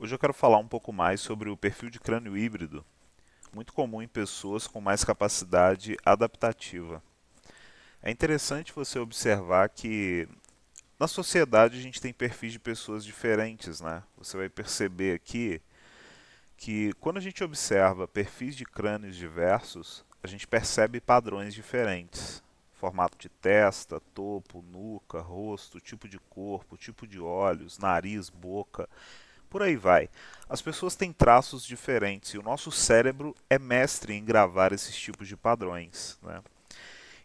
Hoje eu quero falar um pouco mais sobre o perfil de crânio híbrido, muito comum em pessoas com mais capacidade adaptativa. É interessante você observar que na sociedade a gente tem perfis de pessoas diferentes, né? Você vai perceber aqui que quando a gente observa perfis de crânios diversos, a gente percebe padrões diferentes. Formato de testa, topo, nuca, rosto, tipo de corpo, tipo de olhos, nariz, boca. Por aí vai. As pessoas têm traços diferentes e o nosso cérebro é mestre em gravar esses tipos de padrões, né?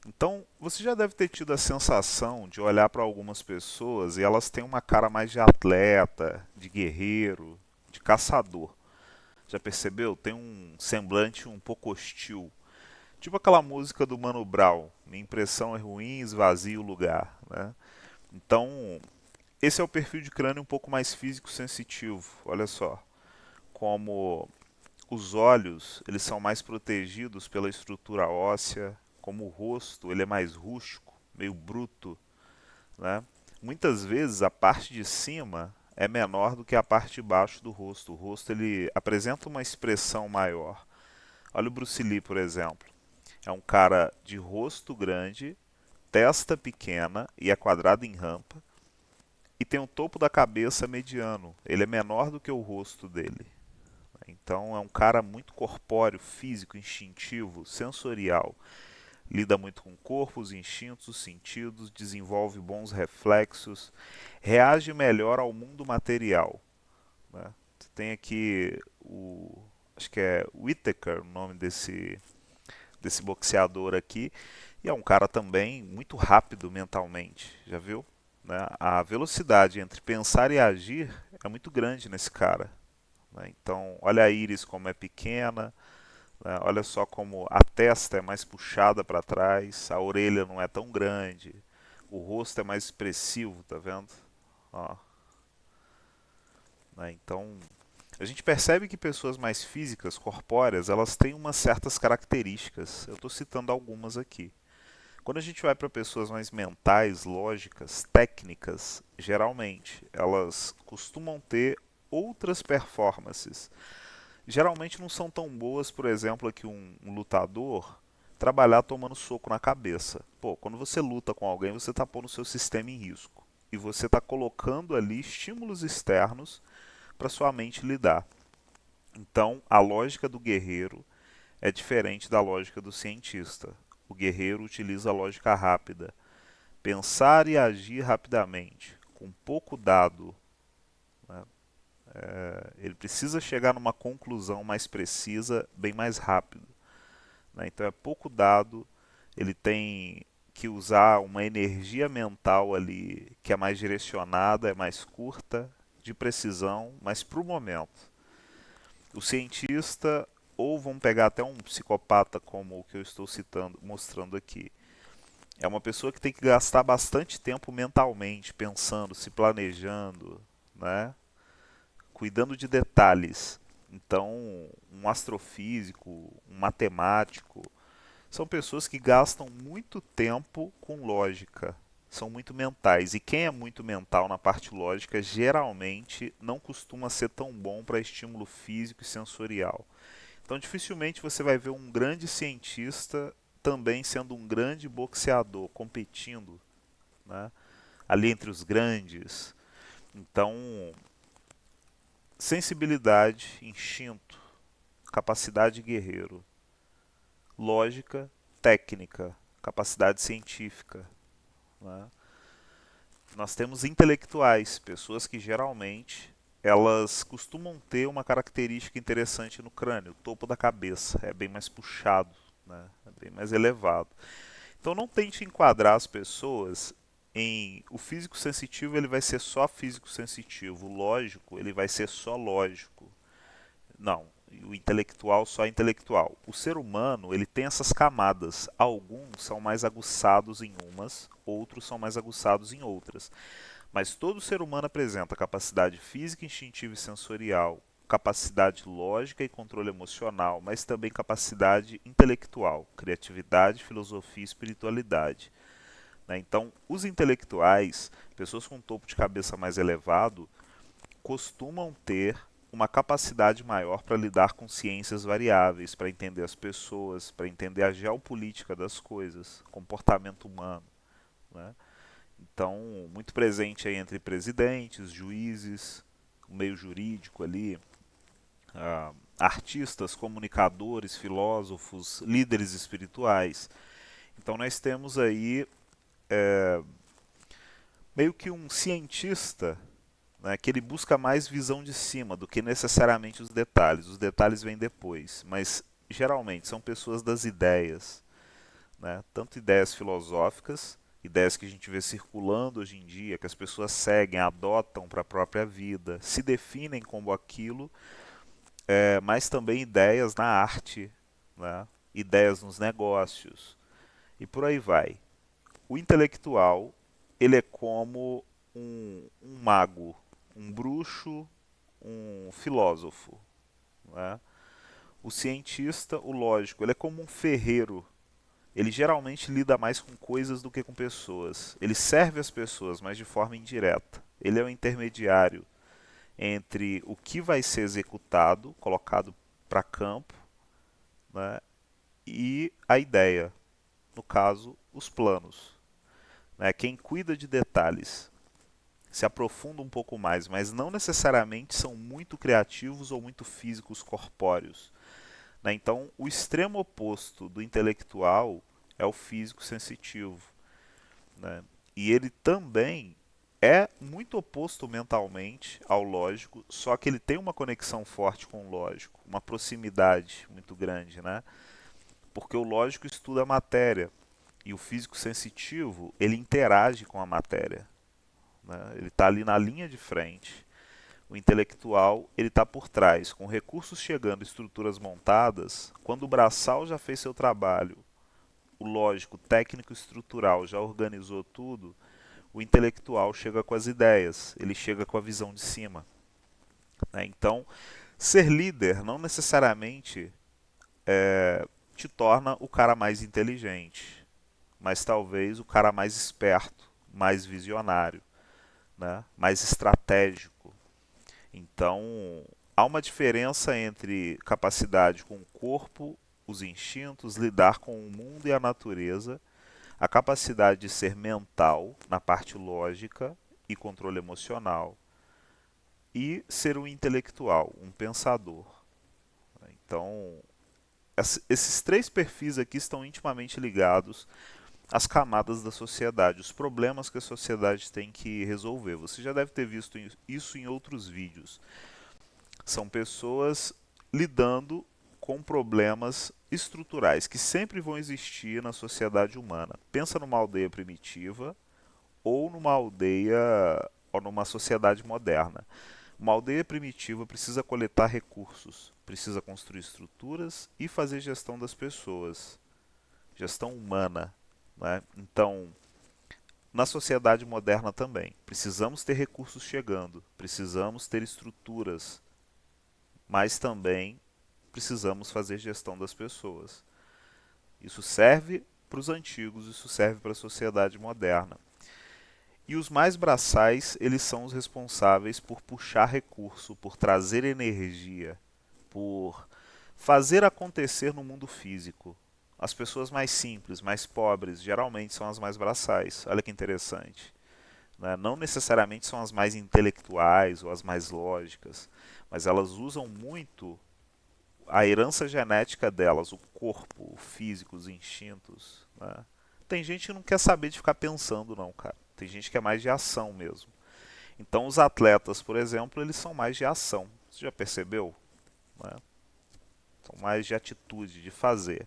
Então, você já deve ter tido a sensação de olhar para algumas pessoas e elas têm uma cara mais de atleta, de guerreiro, de caçador. Já percebeu? Tem um semblante um pouco hostil. Tipo aquela música do Mano Brown, minha impressão é ruim, esvazia o lugar, né? Então, esse é o perfil de crânio um pouco mais físico sensitivo. Olha só, como os olhos, eles são mais protegidos pela estrutura óssea, como o rosto, ele é mais rústico, meio bruto, né? Muitas vezes a parte de cima é menor do que a parte de baixo do rosto. O rosto ele apresenta uma expressão maior. Olha o Bruce Lee, por exemplo. É um cara de rosto grande, testa pequena e é quadrado em rampa, e tem o topo da cabeça mediano. Ele é menor do que o rosto dele. Então é um cara muito corpóreo, físico, instintivo, sensorial. Lida muito com o corpo, os instintos, os sentidos, desenvolve bons reflexos, reage melhor ao mundo material, né? Você tem aqui o, acho que é Whittaker, o nome desse boxeador aqui, e é um cara também muito rápido mentalmente, já viu? Né? A velocidade entre pensar e agir é muito grande nesse cara, né? Então, olha a íris como é pequena, né? Olha só como a testa é mais puxada para trás, a orelha não é tão grande, o rosto é mais expressivo, tá vendo? Ó, né? Então, a gente percebe que pessoas mais físicas, corpóreas, elas têm umas certas características. Eu estou citando algumas aqui. Quando a gente vai para pessoas mais mentais, lógicas, técnicas, geralmente elas costumam ter outras performances. Geralmente não são tão boas, por exemplo, aqui um lutador trabalhar tomando soco na cabeça. Pô, quando você luta com alguém, você está pondo o seu sistema em risco. E você está colocando ali estímulos externos para sua mente lidar. Então, a lógica do guerreiro é diferente da lógica do cientista. O guerreiro utiliza a lógica rápida, pensar e agir rapidamente, com pouco dado, né? Ele precisa chegar numa conclusão mais precisa, bem mais rápido, né? Então é pouco dado, ele tem que usar uma energia mental ali que é mais direcionada, é mais curta, de precisão, mas para o momento. O cientista, ou vamos pegar até um psicopata como o que eu estou citando, mostrando aqui, é uma pessoa que tem que gastar bastante tempo mentalmente, pensando, se planejando, né? Cuidando de detalhes. Então, um astrofísico, um matemático, são pessoas que gastam muito tempo com lógica, são muito mentais. E quem é muito mental na parte lógica geralmente não costuma ser tão bom para estímulo físico e sensorial. Então, dificilmente você vai ver um grande cientista também sendo um grande boxeador, competindo, né? Ali entre os grandes. Então, sensibilidade, instinto, capacidade de guerreiro, lógica, técnica, capacidade científica, né? Nós temos intelectuais, pessoas que geralmente elas costumam ter uma característica interessante no crânio, o topo da cabeça é bem mais puxado, né? É bem mais elevado. Então não tente enquadrar as pessoas em o físico sensitivo ele vai ser só físico sensitivo, o lógico ele vai ser só lógico. Não, o intelectual só intelectual. O ser humano ele tem essas camadas. Alguns são mais aguçados em umas, outros são mais aguçados em outras. Mas todo ser humano apresenta capacidade física, instintiva e sensorial, capacidade lógica e controle emocional, mas também capacidade intelectual, criatividade, filosofia e espiritualidade, né? Então, os intelectuais, pessoas com um topo de cabeça mais elevado, costumam ter uma capacidade maior para lidar com ciências variáveis, para entender as pessoas, para entender a geopolítica das coisas, comportamento humano, né? Então, muito presente aí entre presidentes, juízes, o meio jurídico ali, artistas, comunicadores, filósofos, líderes espirituais. Então, nós temos aí meio que um cientista, né, que ele busca mais visão de cima do que necessariamente os detalhes. Os detalhes vêm depois, mas geralmente são pessoas das ideias, né? Tanto ideias filosóficas, ideias que a gente vê circulando hoje em dia, que as pessoas seguem, adotam para a própria vida, se definem como aquilo, mas também ideias na arte, né? Ideias nos negócios e por aí vai. O intelectual, ele é como um mago, um bruxo, um filósofo, né? O cientista, o lógico, ele é como um ferreiro. Ele geralmente lida mais com coisas do que com pessoas. Ele serve as pessoas, mas de forma indireta. Ele é o intermediário entre o que vai ser executado, colocado para campo, né, e a ideia, no caso, os planos. Né? Quem cuida de detalhes se aprofunda um pouco mais, mas não necessariamente são muito criativos ou muito físicos corpóreos. Né? Então, o extremo oposto do intelectual é o físico sensitivo. Né? E ele também é muito oposto mentalmente ao lógico, só que ele tem uma conexão forte com o lógico, uma proximidade muito grande, né? Porque o lógico estuda a matéria e o físico sensitivo ele interage com a matéria, né? Ele está ali na linha de frente. O intelectual ele está por trás, com recursos chegando, estruturas montadas. Quando o braçal já fez seu trabalho, o lógico, técnico estrutural já organizou tudo, o intelectual chega com as ideias, ele chega com a visão de cima. Né? Então, ser líder não necessariamente te torna o cara mais inteligente, mas talvez o cara mais esperto, mais visionário, né? Mais estratégico. Então, há uma diferença entre capacidade com o corpo, os instintos, lidar com o mundo e a natureza, a capacidade de ser mental na parte lógica e controle emocional, e ser um intelectual, um pensador. Então, esses três perfis aqui estão intimamente ligados às camadas da sociedade, os problemas que a sociedade tem que resolver. Você já deve ter visto isso em outros vídeos. São pessoas lidando com problemas estruturais que sempre vão existir na sociedade humana. Pensa numa aldeia primitiva ou numa aldeia ou numa sociedade moderna. Uma aldeia primitiva precisa coletar recursos, precisa construir estruturas e fazer gestão das pessoas, gestão humana. Né? Então, na sociedade moderna também, precisamos ter recursos chegando, precisamos ter estruturas, mas também precisamos fazer gestão das pessoas. Isso serve para os antigos, isso serve para a sociedade moderna. E os mais braçais, eles são os responsáveis por puxar recurso, por trazer energia, por fazer acontecer no mundo físico. As pessoas mais simples, mais pobres, geralmente são as mais braçais. Olha que interessante. Né? Não necessariamente são as mais intelectuais ou as mais lógicas, mas elas usam muito a herança genética delas, o corpo, o físico, os instintos. Né? Tem gente que não quer saber de ficar pensando, não, cara. Tem gente que é mais de ação mesmo. Então, os atletas, por exemplo, eles são mais de ação. Você já percebeu? Né? São mais de atitude, de fazer.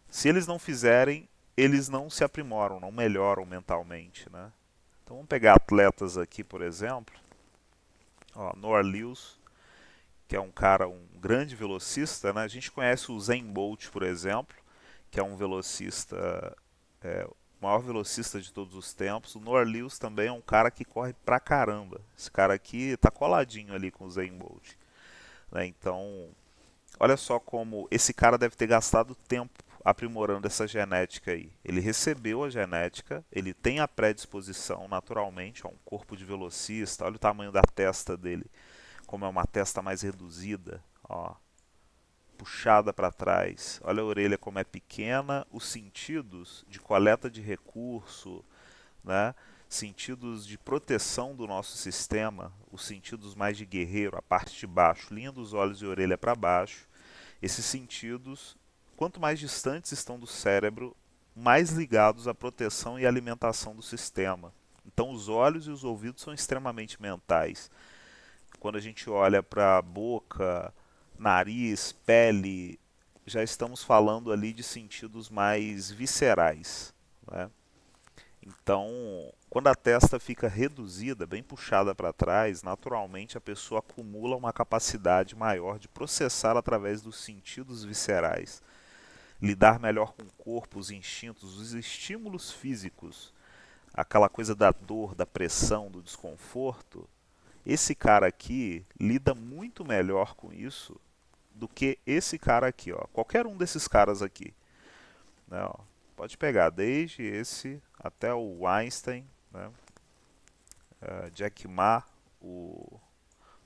Se eles não fizerem, eles não se aprimoram, não melhoram mentalmente. Né? Então, vamos pegar atletas aqui, por exemplo. Ó, Noah Lewis, que é um cara, um grande velocista. Né? A gente conhece o Usain Bolt, por exemplo, que é um velocista, o maior velocista de todos os tempos. O Noah Lewis também é um cara que corre pra caramba. Esse cara aqui tá coladinho ali com o Usain Bolt. Né? Então, olha só como esse cara deve ter gastado tempo aprimorando essa genética aí. Ele recebeu a genética, ele tem a predisposição naturalmente a um corpo de velocista. Olha o tamanho da testa dele como é uma testa mais reduzida, ó, puxada para trás. Olha a orelha como é pequena, os sentidos de coleta de recurso, né? Sentidos de proteção do nosso sistema, os sentidos mais de guerreiro, a parte de baixo, linha dos olhos e orelha para baixo. Esses sentidos, quanto mais distantes estão do cérebro, mais ligados à proteção e alimentação do sistema. Então, os olhos e os ouvidos são extremamente mentais. Quando a gente olha para a boca, nariz, pele, já estamos falando ali de sentidos mais viscerais, né? Então, quando a testa fica reduzida, bem puxada para trás, naturalmente a pessoa acumula uma capacidade maior de processar através dos sentidos viscerais, lidar melhor com o corpo, os instintos, os estímulos físicos, aquela coisa da dor, da pressão, do desconforto. Esse cara aqui lida muito melhor com isso do que esse cara aqui, ó. Qualquer um desses caras aqui, né, ó. Pode pegar desde esse até o Einstein, né, Jack Ma, o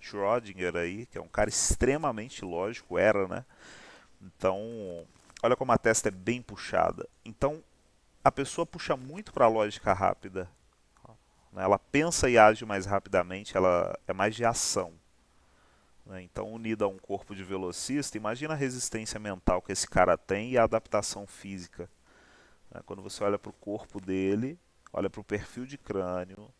Schrödinger aí, que é um cara extremamente lógico, era, né? Então, olha como a testa é bem puxada. Então, a pessoa puxa muito para a lógica rápida, né? Ela pensa e age mais rapidamente, ela é mais de ação, né? Então, unida a um corpo de velocista, imagina a resistência mental que esse cara tem e a adaptação física, né? Quando você olha para o corpo dele, olha para o perfil de crânio,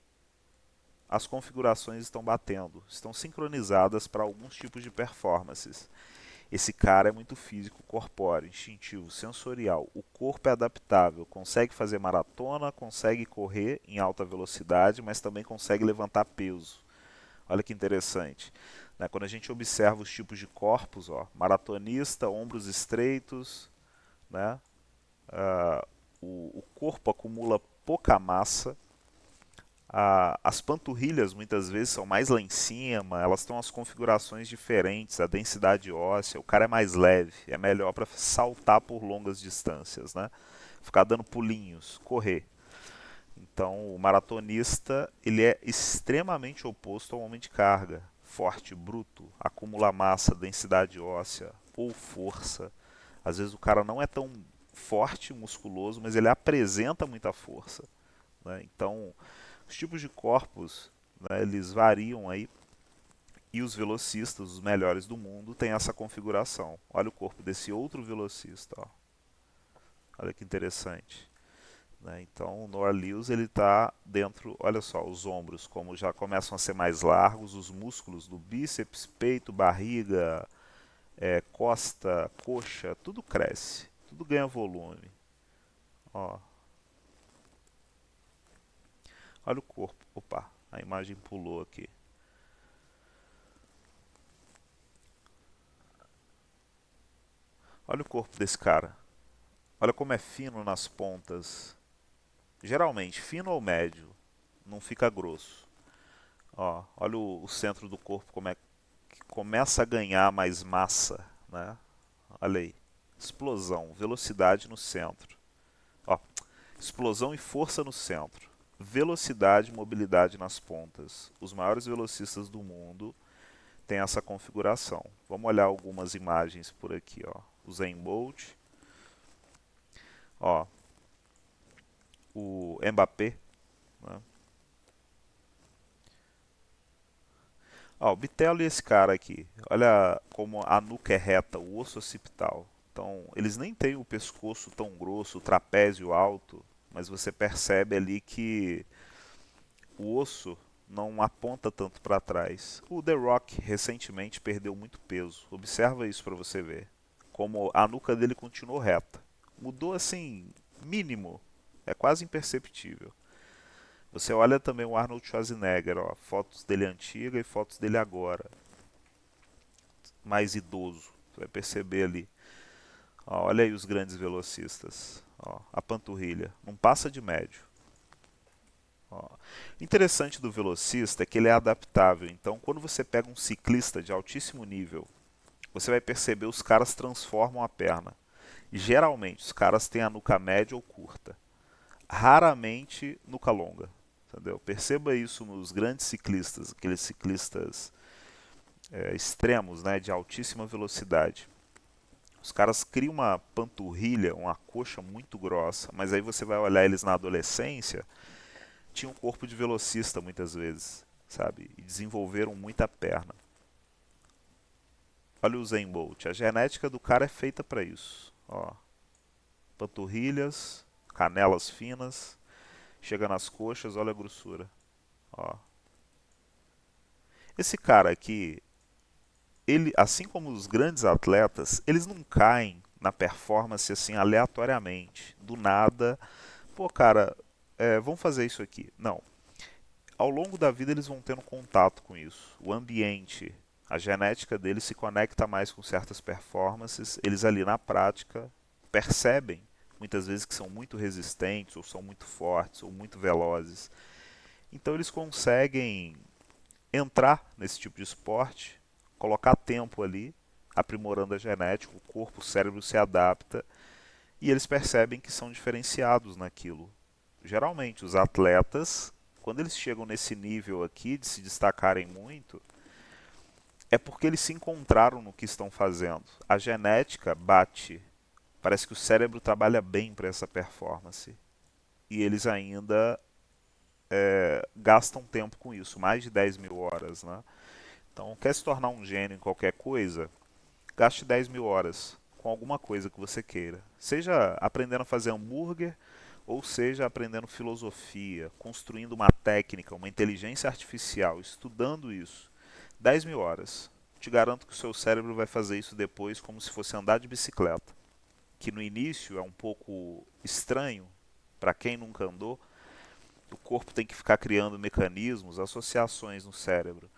as configurações estão batendo, estão sincronizadas para alguns tipos de performances. Esse cara é muito físico, corpóreo, instintivo, sensorial. O corpo é adaptável, consegue fazer maratona, consegue correr em alta velocidade, mas também consegue levantar peso. Olha que interessante, né? Quando a gente observa os tipos de corpos, ó, maratonista, ombros estreitos, né? O corpo acumula pouca massa. As panturrilhas muitas vezes são mais lá em cima, elas têm umas configurações diferentes, a densidade óssea, o cara é mais leve, é melhor para saltar por longas distâncias, né? Ficar dando pulinhos, correr. Então, o maratonista, ele é extremamente oposto ao homem de carga. Forte, bruto, acumula massa, densidade óssea ou força. Às vezes o cara não é tão forte, musculoso, mas ele apresenta muita força, né? Então, os tipos de corpos, né, eles variam aí e os velocistas, os melhores do mundo, têm essa configuração. Olha o corpo desse outro velocista, ó. Olha que interessante, né? Então o Noah Lewis ele está dentro, olha só, os ombros como já começam a ser mais largos, os músculos do bíceps, peito, barriga, costa, coxa, tudo cresce, tudo ganha volume. Ó, olha o corpo, opa, a imagem pulou aqui. Olha o corpo desse cara. Olha como é fino nas pontas. Geralmente, fino ou médio. Não fica grosso. Ó, olha o centro do corpo como é que começa a ganhar mais massa, né? Olha aí. Explosão, velocidade no centro. Ó, explosão e força no centro. Velocidade e mobilidade nas pontas. Os maiores velocistas do mundo têm essa configuração. Vamos olhar algumas imagens por aqui, ó. O Usain Bolt. Ó, o Mbappé, né? Ó, o Bitelo e esse cara aqui. Olha como a nuca é reta, o osso occipital. Então, eles nem têm o pescoço tão grosso, o trapézio alto, mas você percebe ali que o osso não aponta tanto para trás. O The Rock recentemente perdeu muito peso. Observa isso para você ver. Como a nuca dele continuou reta. Mudou assim, mínimo. É quase imperceptível. Você olha também o Arnold Schwarzenegger, ó, fotos dele antiga e fotos dele agora, mais idoso. Você vai perceber ali. Ó, olha aí os grandes velocistas. Ó, a panturrilha, não passa de médio. Ó. O interessante do velocista é que ele é adaptável. Então, quando você pega um ciclista de altíssimo nível, você vai perceber os caras transformam a perna. E, geralmente, os caras têm a nuca média ou curta. Raramente nuca longa. Entendeu? Perceba isso nos grandes ciclistas, aqueles ciclistas extremos, né, de altíssima velocidade. Os caras criam uma panturrilha, uma coxa muito grossa, mas aí você vai olhar eles na adolescência, tinham um corpo de velocista muitas vezes, sabe? E desenvolveram muita perna. Olha o Usain Bolt, a genética do cara é feita para isso. Ó, panturrilhas, canelas finas, chega nas coxas, olha a grossura. Ó. Esse cara aqui, ele, assim como os grandes atletas, eles não caem na performance assim aleatoriamente, do nada. Pô, cara, vamos fazer isso aqui. Não. Ao longo da vida eles vão tendo contato com isso. O ambiente, a genética deles se conecta mais com certas performances. Eles ali na prática percebem muitas vezes que são muito resistentes, ou são muito fortes, ou muito velozes. Então eles conseguem entrar nesse tipo de esporte, colocar tempo ali, aprimorando a genética, o corpo, o cérebro se adapta e eles percebem que são diferenciados naquilo. Geralmente, os atletas, quando eles chegam nesse nível aqui de se destacarem muito, é porque eles se encontraram no que estão fazendo. A genética bate. Parece que o cérebro trabalha bem para essa performance. E eles ainda gastam tempo com isso, mais de 10 mil horas. Né? Então, quer se tornar um gênio em qualquer coisa? Gaste 10 mil horas com alguma coisa que você queira. Seja aprendendo a fazer hambúrguer, ou seja aprendendo filosofia, construindo uma técnica, uma inteligência artificial, estudando isso. 10 mil horas. Te garanto que o seu cérebro vai fazer isso depois como se fosse andar de bicicleta. Que no início é um pouco estranho para quem nunca andou. O corpo tem que ficar criando mecanismos, associações no cérebro.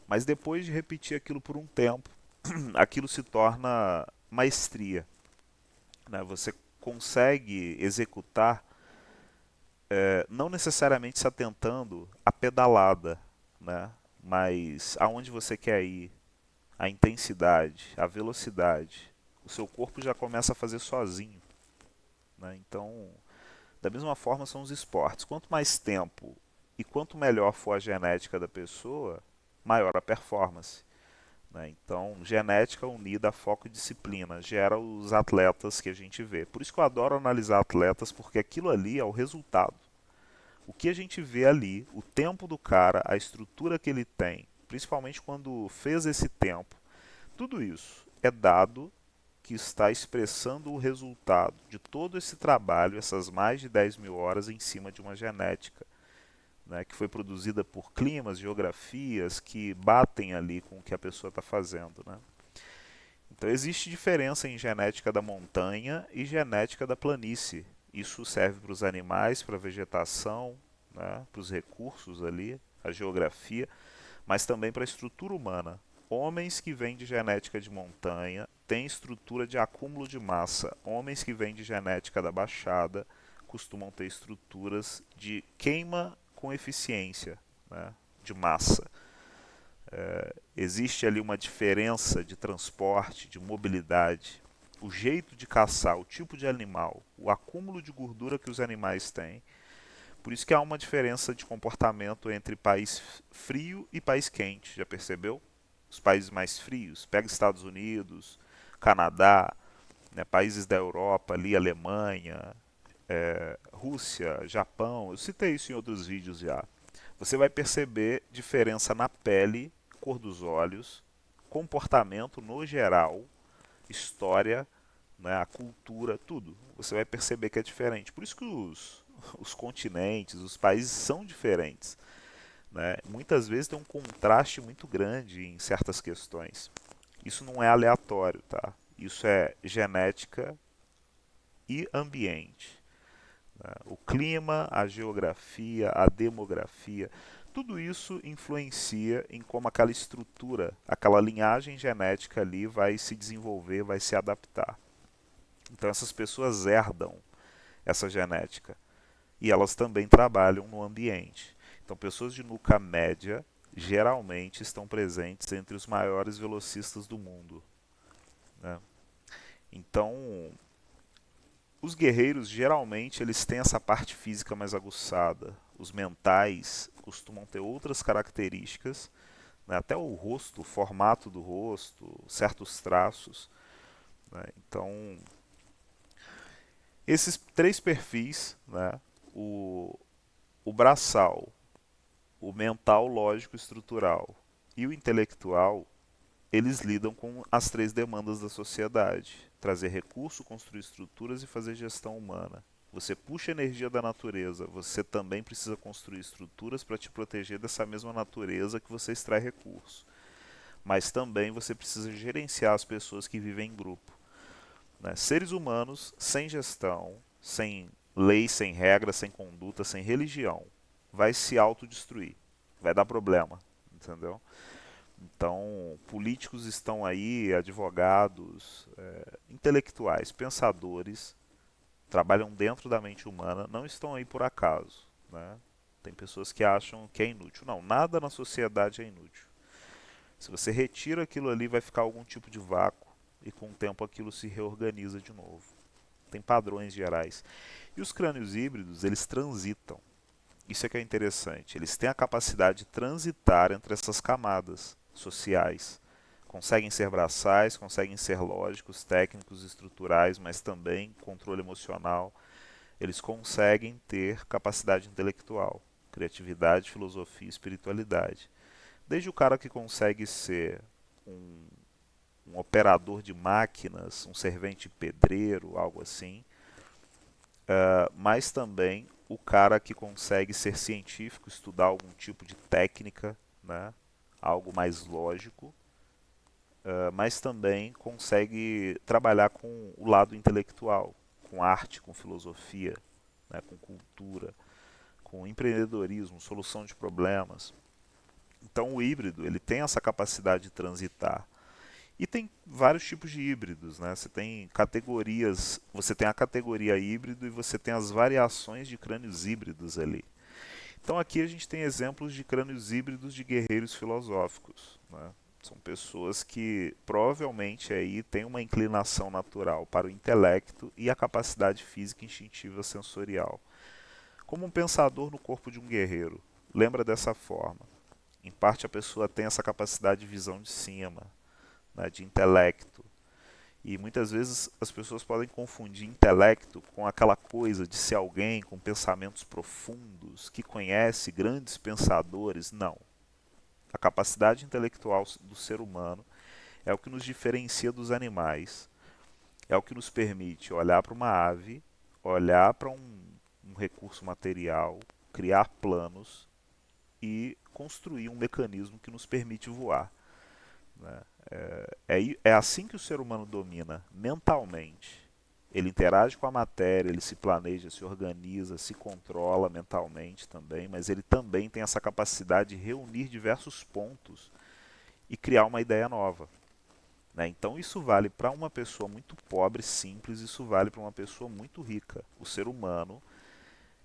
Mas depois de repetir aquilo por um tempo, aquilo se torna maestria. Né? Você consegue executar, não necessariamente se atentando à pedalada, né? Mas aonde você quer ir, a intensidade, a velocidade, o seu corpo já começa a fazer sozinho. Né? Então, da mesma forma são os esportes. Quanto mais tempo e quanto melhor for a genética da pessoa, maior a performance. Né? Então, genética unida a foco e disciplina gera os atletas que a gente vê. Por isso que eu adoro analisar atletas, porque aquilo ali é o resultado. O que a gente vê ali, o tempo do cara, a estrutura que ele tem, principalmente quando fez esse tempo, tudo isso é dado que está expressando o resultado de todo esse trabalho, essas mais de 10 mil horas em cima de uma genética, né, que foi produzida por climas, geografias que batem ali com o que a pessoa está fazendo. Né? Então existe diferença em genética da montanha e genética da planície. Isso serve para os animais, para a vegetação, né, para os recursos ali, a geografia, mas também para a estrutura humana. Homens que vêm de genética de montanha têm estrutura de acúmulo de massa. Homens que vêm de genética da baixada costumam ter estruturas de queima com eficiência, né, de massa. Existe ali uma diferença de transporte, de mobilidade, o jeito de caçar, o tipo de animal, o acúmulo de gordura que os animais têm. Por isso que há uma diferença de comportamento entre país frio e país quente, já percebeu? Os países mais frios, pega Estados Unidos, Canadá, né, países da Europa ali, Alemanha, Rússia, Japão, eu citei isso em outros vídeos já. Você vai perceber diferença na pele, cor dos olhos, comportamento no geral, história, né, a cultura, tudo. Você vai perceber que é diferente. Por isso que os continentes, os países são diferentes. Né? Muitas vezes tem um contraste muito grande em certas questões. Isso não é aleatório, tá? Isso é genética e ambiente. Né? O clima, a geografia, a demografia, tudo isso influencia em como aquela estrutura, aquela linhagem genética ali vai se desenvolver, vai se adaptar. Então essas pessoas herdam essa genética e elas também trabalham no ambiente. Então pessoas de nuca média geralmente estão presentes entre os maiores velocistas do mundo. Né? Então os guerreiros geralmente eles têm essa parte física mais aguçada. Os mentais costumam ter outras características, né? Até o rosto, o formato do rosto, certos traços, né? Então, esses três perfis, né? o, o braçal, o mental, lógico, estrutural e o intelectual, eles lidam com as três demandas da sociedade: trazer recurso, construir estruturas e fazer gestão humana. Você puxa energia da natureza, você também precisa construir estruturas para te proteger dessa mesma natureza que você extrai recurso. Mas também você precisa gerenciar as pessoas que vivem em grupo, né? Seres humanos sem gestão, sem lei, sem regra, sem conduta, sem religião, vai se autodestruir, vai dar problema, entendeu? Então, políticos estão aí, advogados, intelectuais, pensadores, trabalham dentro da mente humana, não estão aí por acaso, né? Tem pessoas que acham que é inútil. Não, nada na sociedade é inútil. Se você retira aquilo ali, vai ficar algum tipo de vácuo e com o tempo aquilo se reorganiza de novo. Tem padrões gerais. E os crânios híbridos, eles transitam. Isso é que é interessante. Eles têm a capacidade de transitar entre essas camadas sociais. Conseguem ser braçais, conseguem ser lógicos, técnicos, estruturais, mas também controle emocional. Eles conseguem ter capacidade intelectual, criatividade, filosofia e espiritualidade. Desde o cara que consegue ser um, um operador de máquinas, um servente pedreiro, algo assim, mas também o cara que consegue ser científico, estudar algum tipo de técnica, né? Algo mais lógico, mas também consegue trabalhar com o lado intelectual, com arte, com filosofia, né? Com cultura, com empreendedorismo, solução de problemas. Então o híbrido ele tem essa capacidade de transitar. E tem vários tipos de híbridos, né? Você tem categorias, você tem a categoria híbrido e você tem as variações de crânios híbridos ali. Então aqui a gente tem exemplos de crânios híbridos de guerreiros filosóficos, né? São pessoas que provavelmente aí têm uma inclinação natural para o intelecto e a capacidade física instintiva sensorial. Como um pensador no corpo de um guerreiro. Lembra dessa forma. Em parte a pessoa tem essa capacidade de visão de cima, né, de intelecto. E muitas vezes as pessoas podem confundir intelecto com aquela coisa de ser alguém com pensamentos profundos, que conhece grandes pensadores. Não. A capacidade intelectual do ser humano é o que nos diferencia dos animais, é o que nos permite olhar para uma ave, olhar para um recurso material, criar planos e construir um mecanismo que nos permite voar, né? É assim que o ser humano domina mentalmente. Ele interage com a matéria, ele se planeja, se organiza, se controla mentalmente também, mas ele também tem essa capacidade de reunir diversos pontos e criar uma ideia nova, né? Então isso vale para uma pessoa muito pobre, simples, isso vale para uma pessoa muito rica. O ser humano,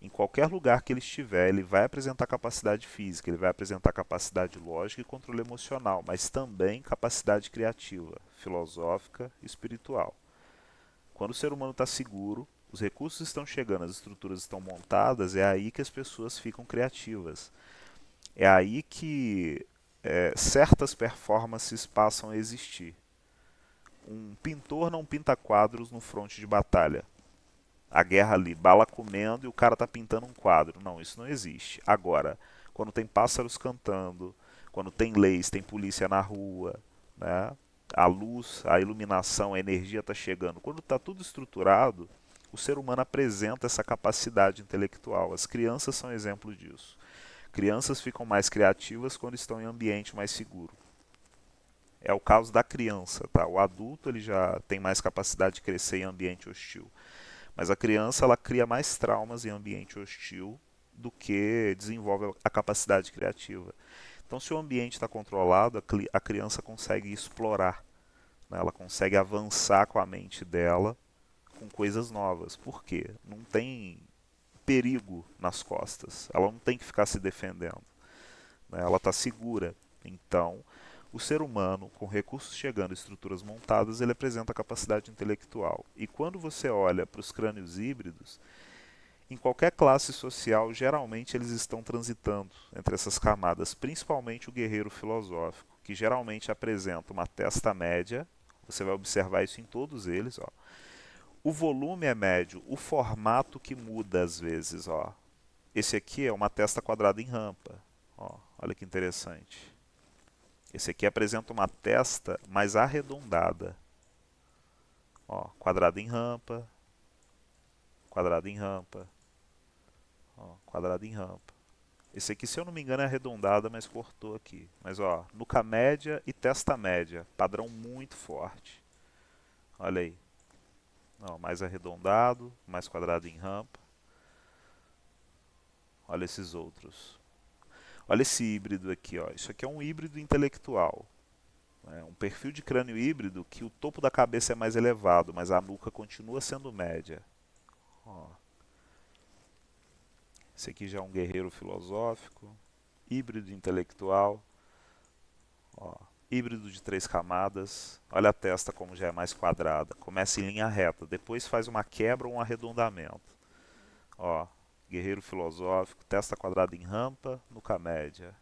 em qualquer lugar que ele estiver, ele vai apresentar capacidade física, ele vai apresentar capacidade lógica e controle emocional, mas também capacidade criativa, filosófica e espiritual. Quando o ser humano está seguro, os recursos estão chegando, as estruturas estão montadas, é aí que as pessoas ficam criativas. É aí que certas performances passam a existir. Um pintor não pinta quadros no fronte de batalha. A guerra ali, bala comendo e o cara tá pintando um quadro. Não, isso não existe. Agora, quando tem pássaros cantando, quando tem leis, tem polícia na rua, né? A luz, a iluminação, a energia está chegando. Quando está tudo estruturado, o ser humano apresenta essa capacidade intelectual. As crianças são exemplo disso. Crianças ficam mais criativas quando estão em ambiente mais seguro. É o caso da criança, tá? O adulto ele já tem mais capacidade de crescer em ambiente hostil. Mas a criança ela cria mais traumas em ambiente hostil do que desenvolve a capacidade criativa. Então, se o ambiente está controlado, a criança consegue explorar, né? Ela consegue avançar com a mente dela com coisas novas. Por quê? Não tem perigo nas costas. Ela não tem que ficar se defendendo, né? Ela está segura. Então, o ser humano, com recursos chegando, estruturas montadas, ele apresenta capacidade intelectual. E quando você olha para os crânios híbridos, Em qualquer classe social, geralmente eles estão transitando entre essas camadas, principalmente o guerreiro filosófico, que geralmente apresenta uma testa média. Você vai observar isso em todos eles, ó. O volume é médio, o formato que muda às vezes, ó. Esse aqui é uma testa quadrada em rampa, ó. Olha que interessante. Esse aqui apresenta uma testa mais arredondada, ó, quadrada em rampa, quadrada em rampa, ó, quadrada em rampa. Esse aqui, se eu não me engano, é arredondada, mas cortou aqui. Mas ó, nuca média e testa média, padrão muito forte. Olha aí. Não, mais arredondado, mais quadrado em rampa. Olha esses outros. Olha esse híbrido aqui, ó. Isso aqui é um híbrido intelectual. É um perfil de crânio híbrido que o topo da cabeça é mais elevado, mas a nuca continua sendo média. Ó. Esse aqui já é um guerreiro filosófico. Híbrido intelectual. Ó. Híbrido de 3 camadas. Olha a testa como já é mais quadrada. Começa em linha reta, depois faz uma quebra ou um arredondamento. Ó. Guerreiro filosófico, testa quadrada em rampa, nuca média.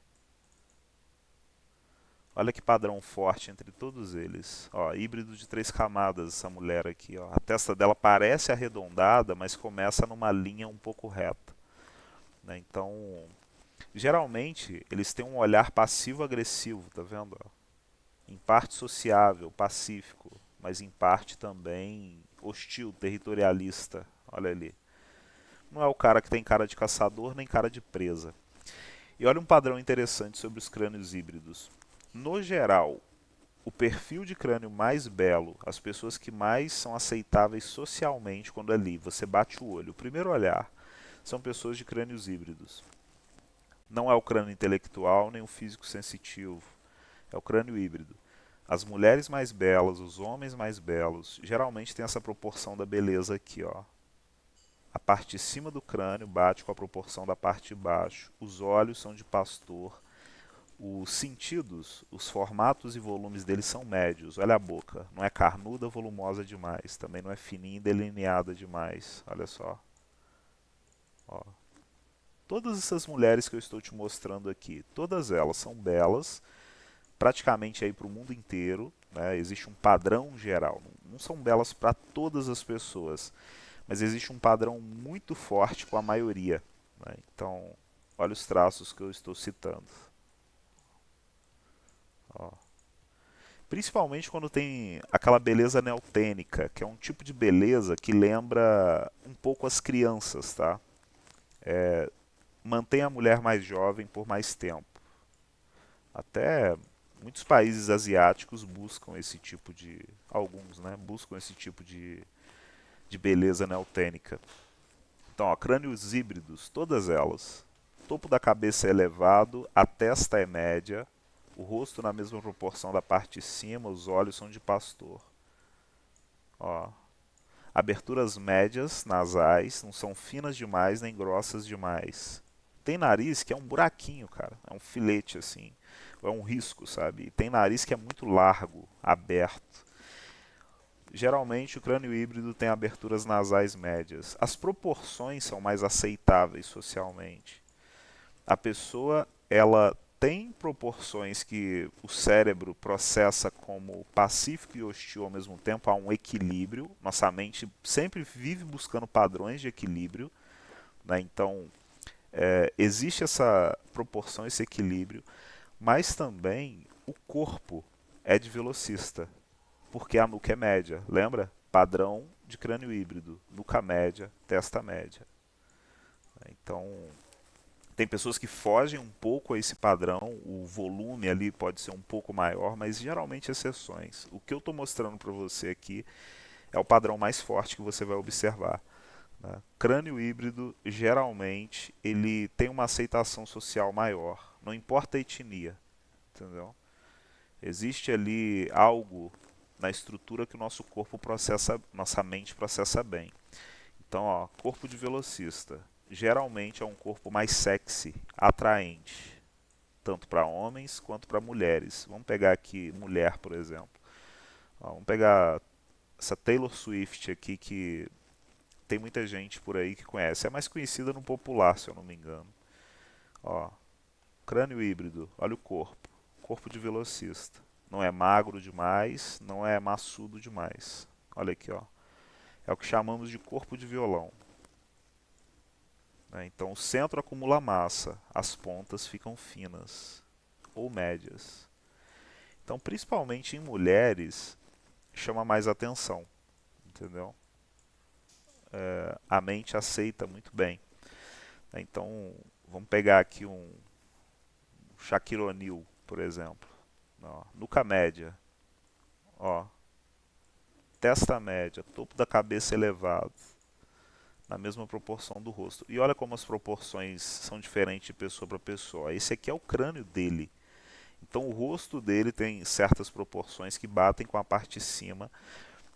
Olha que padrão forte entre todos eles. Ó, híbrido de 3 camadas, essa mulher aqui. Ó. A testa dela parece arredondada, mas começa numa linha um pouco reta. Né? Então, geralmente, eles têm um olhar passivo-agressivo, tá vendo? Ó? Em parte sociável, pacífico, mas em parte também hostil, territorialista. Olha ali. Não é o cara que tem cara de caçador nem cara de presa. E olha um padrão interessante sobre os crânios híbridos. No geral, o perfil de crânio mais belo, as pessoas que mais são aceitáveis socialmente quando ali você bate o olho, o primeiro olhar, são pessoas de crânios híbridos. Não é o crânio intelectual nem o físico sensitivo, é o crânio híbrido. As mulheres mais belas, os homens mais belos, geralmente tem essa proporção da beleza aqui, ó. A parte de cima do crânio bate com a proporção da parte de baixo. Os olhos são de pastor. Os sentidos, os formatos e volumes deles são médios. Olha a boca, não é carnuda, volumosa demais, também não é fininha e delineada demais. Olha só. Ó. Todas essas mulheres que eu estou te mostrando aqui, todas elas são belas, praticamente aí para o mundo inteiro. Né? Existe um padrão geral. Não são belas para todas as pessoas, mas existe um padrão muito forte com a maioria. Né? Então, olha os traços que eu estou citando. Ó. Principalmente quando tem aquela beleza neotênica, que é um tipo de beleza que lembra um pouco as crianças, tá? Mantém a mulher mais jovem por mais tempo. Até muitos países asiáticos buscam esse tipo de... Alguns, né? Buscam esse tipo de beleza neotênica. Então, ó, crânios híbridos, todas elas. O topo da cabeça é elevado, a testa é média, o rosto na mesma proporção da parte de cima, os olhos são de pastor. Ó, aberturas médias, nasais, não são finas demais nem grossas demais. Tem nariz que é um buraquinho, cara, é um filete assim, é um risco, sabe? E tem nariz que é muito largo, aberto. Geralmente o crânio híbrido tem aberturas nasais médias. As proporções são mais aceitáveis socialmente. A pessoa, ela tem proporções que o cérebro processa como pacífico e hostil ao mesmo tempo, há um equilíbrio. Nossa mente sempre vive buscando padrões de equilíbrio, né? Então, existe essa proporção, esse equilíbrio, mas também o corpo é de velocista, porque a nuca é média, lembra? Padrão de crânio híbrido, nuca média, testa média. Então, tem pessoas que fogem um pouco a esse padrão, o volume ali pode ser um pouco maior, mas geralmente exceções. O que eu estou mostrando para você aqui é o padrão mais forte que você vai observar. Né? Crânio híbrido, geralmente, ele tem uma aceitação social maior, não importa a etnia, entendeu? Existe ali algo na estrutura que o nosso corpo processa, nossa mente processa bem. Então, ó, corpo de velocista. Geralmente é um corpo mais sexy, atraente, tanto para homens quanto para mulheres. Vamos pegar aqui mulher, por exemplo. Ó, vamos pegar essa Taylor Swift aqui que tem muita gente por aí que conhece. É mais conhecida no popular, se eu não me engano. Ó, crânio híbrido, olha o corpo. Corpo de velocista. Não é magro demais, não é maçudo demais. Olha aqui, ó. É o que chamamos de corpo de violão. Né? Então o centro acumula massa, as pontas ficam finas ou médias. Então, principalmente em mulheres, chama mais atenção, entendeu? A mente aceita muito bem. Então, vamos pegar aqui um Shaquille O'Neal, por exemplo. Ó, nuca média, ó, testa média, topo da cabeça elevado, na mesma proporção do rosto. E olha como as proporções são diferentes de pessoa para pessoa. Esse aqui é o crânio dele. Então o rosto dele tem certas proporções que batem com a parte de cima.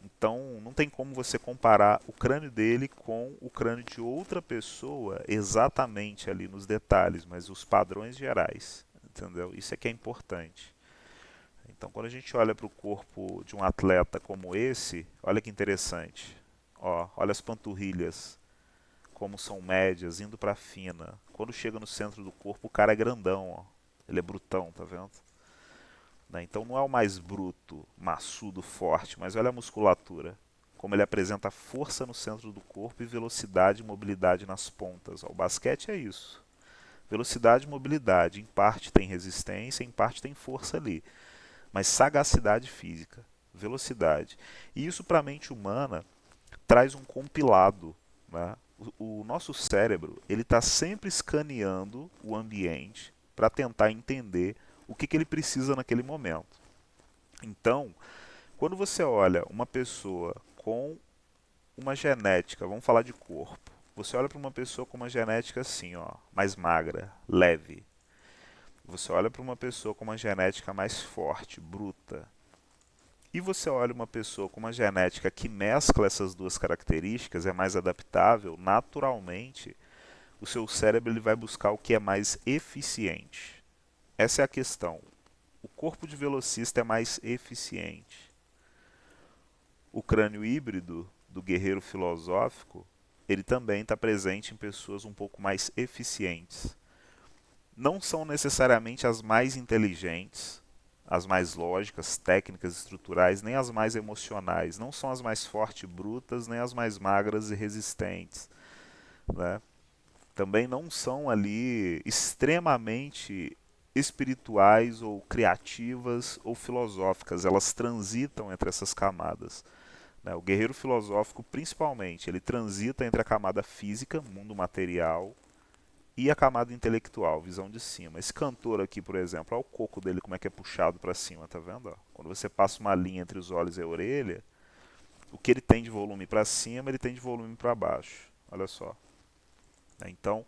Então não tem como você comparar o crânio dele com o crânio de outra pessoa exatamente ali nos detalhes, mas os padrões gerais, entendeu? Isso é que é importante. Então quando a gente olha para o corpo de um atleta como esse, olha que interessante. Ó, olha as panturrilhas, como são médias, indo para fina. Quando chega no centro do corpo, o cara é grandão, ó. Ele é brutão, tá vendo? Né? Então não é o mais bruto, maçudo, forte, mas olha a musculatura. Como ele apresenta força no centro do corpo e velocidade e mobilidade nas pontas. Ó, o basquete é isso. Velocidade e mobilidade. Em parte tem resistência, em parte tem força ali. Mas sagacidade física, velocidade. E isso para a mente humana traz um compilado. Né? O nosso cérebro ele está sempre escaneando o ambiente para tentar entender o que ele precisa naquele momento. Então, quando você olha uma pessoa com uma genética, vamos falar de corpo, você olha para uma pessoa com uma genética assim, ó, mais magra, leve. Você olha para uma pessoa com uma genética mais forte, bruta. E você olha uma pessoa com uma genética que mescla essas duas características, é mais adaptável, naturalmente, o seu cérebro ele vai buscar o que é mais eficiente. Essa é a questão. O corpo de velocista é mais eficiente. O crânio híbrido do guerreiro filosófico, ele também está presente em pessoas um pouco mais eficientes. Não são necessariamente as mais inteligentes, as mais lógicas, técnicas, estruturais, nem as mais emocionais. Não são as mais fortes e brutas, nem as mais magras e resistentes. Né? Também não são ali extremamente espirituais ou criativas ou filosóficas. Elas transitam entre essas camadas. Né? O guerreiro filosófico, principalmente, ele transita entre a camada física, mundo material, e a camada intelectual, visão de cima. Esse cantor aqui, por exemplo, olha o coco dele como é que é puxado para cima, tá vendo? Ó? Quando você passa uma linha entre os olhos e a orelha, o que ele tem de volume para cima, ele tem de volume para baixo. Olha só. Então,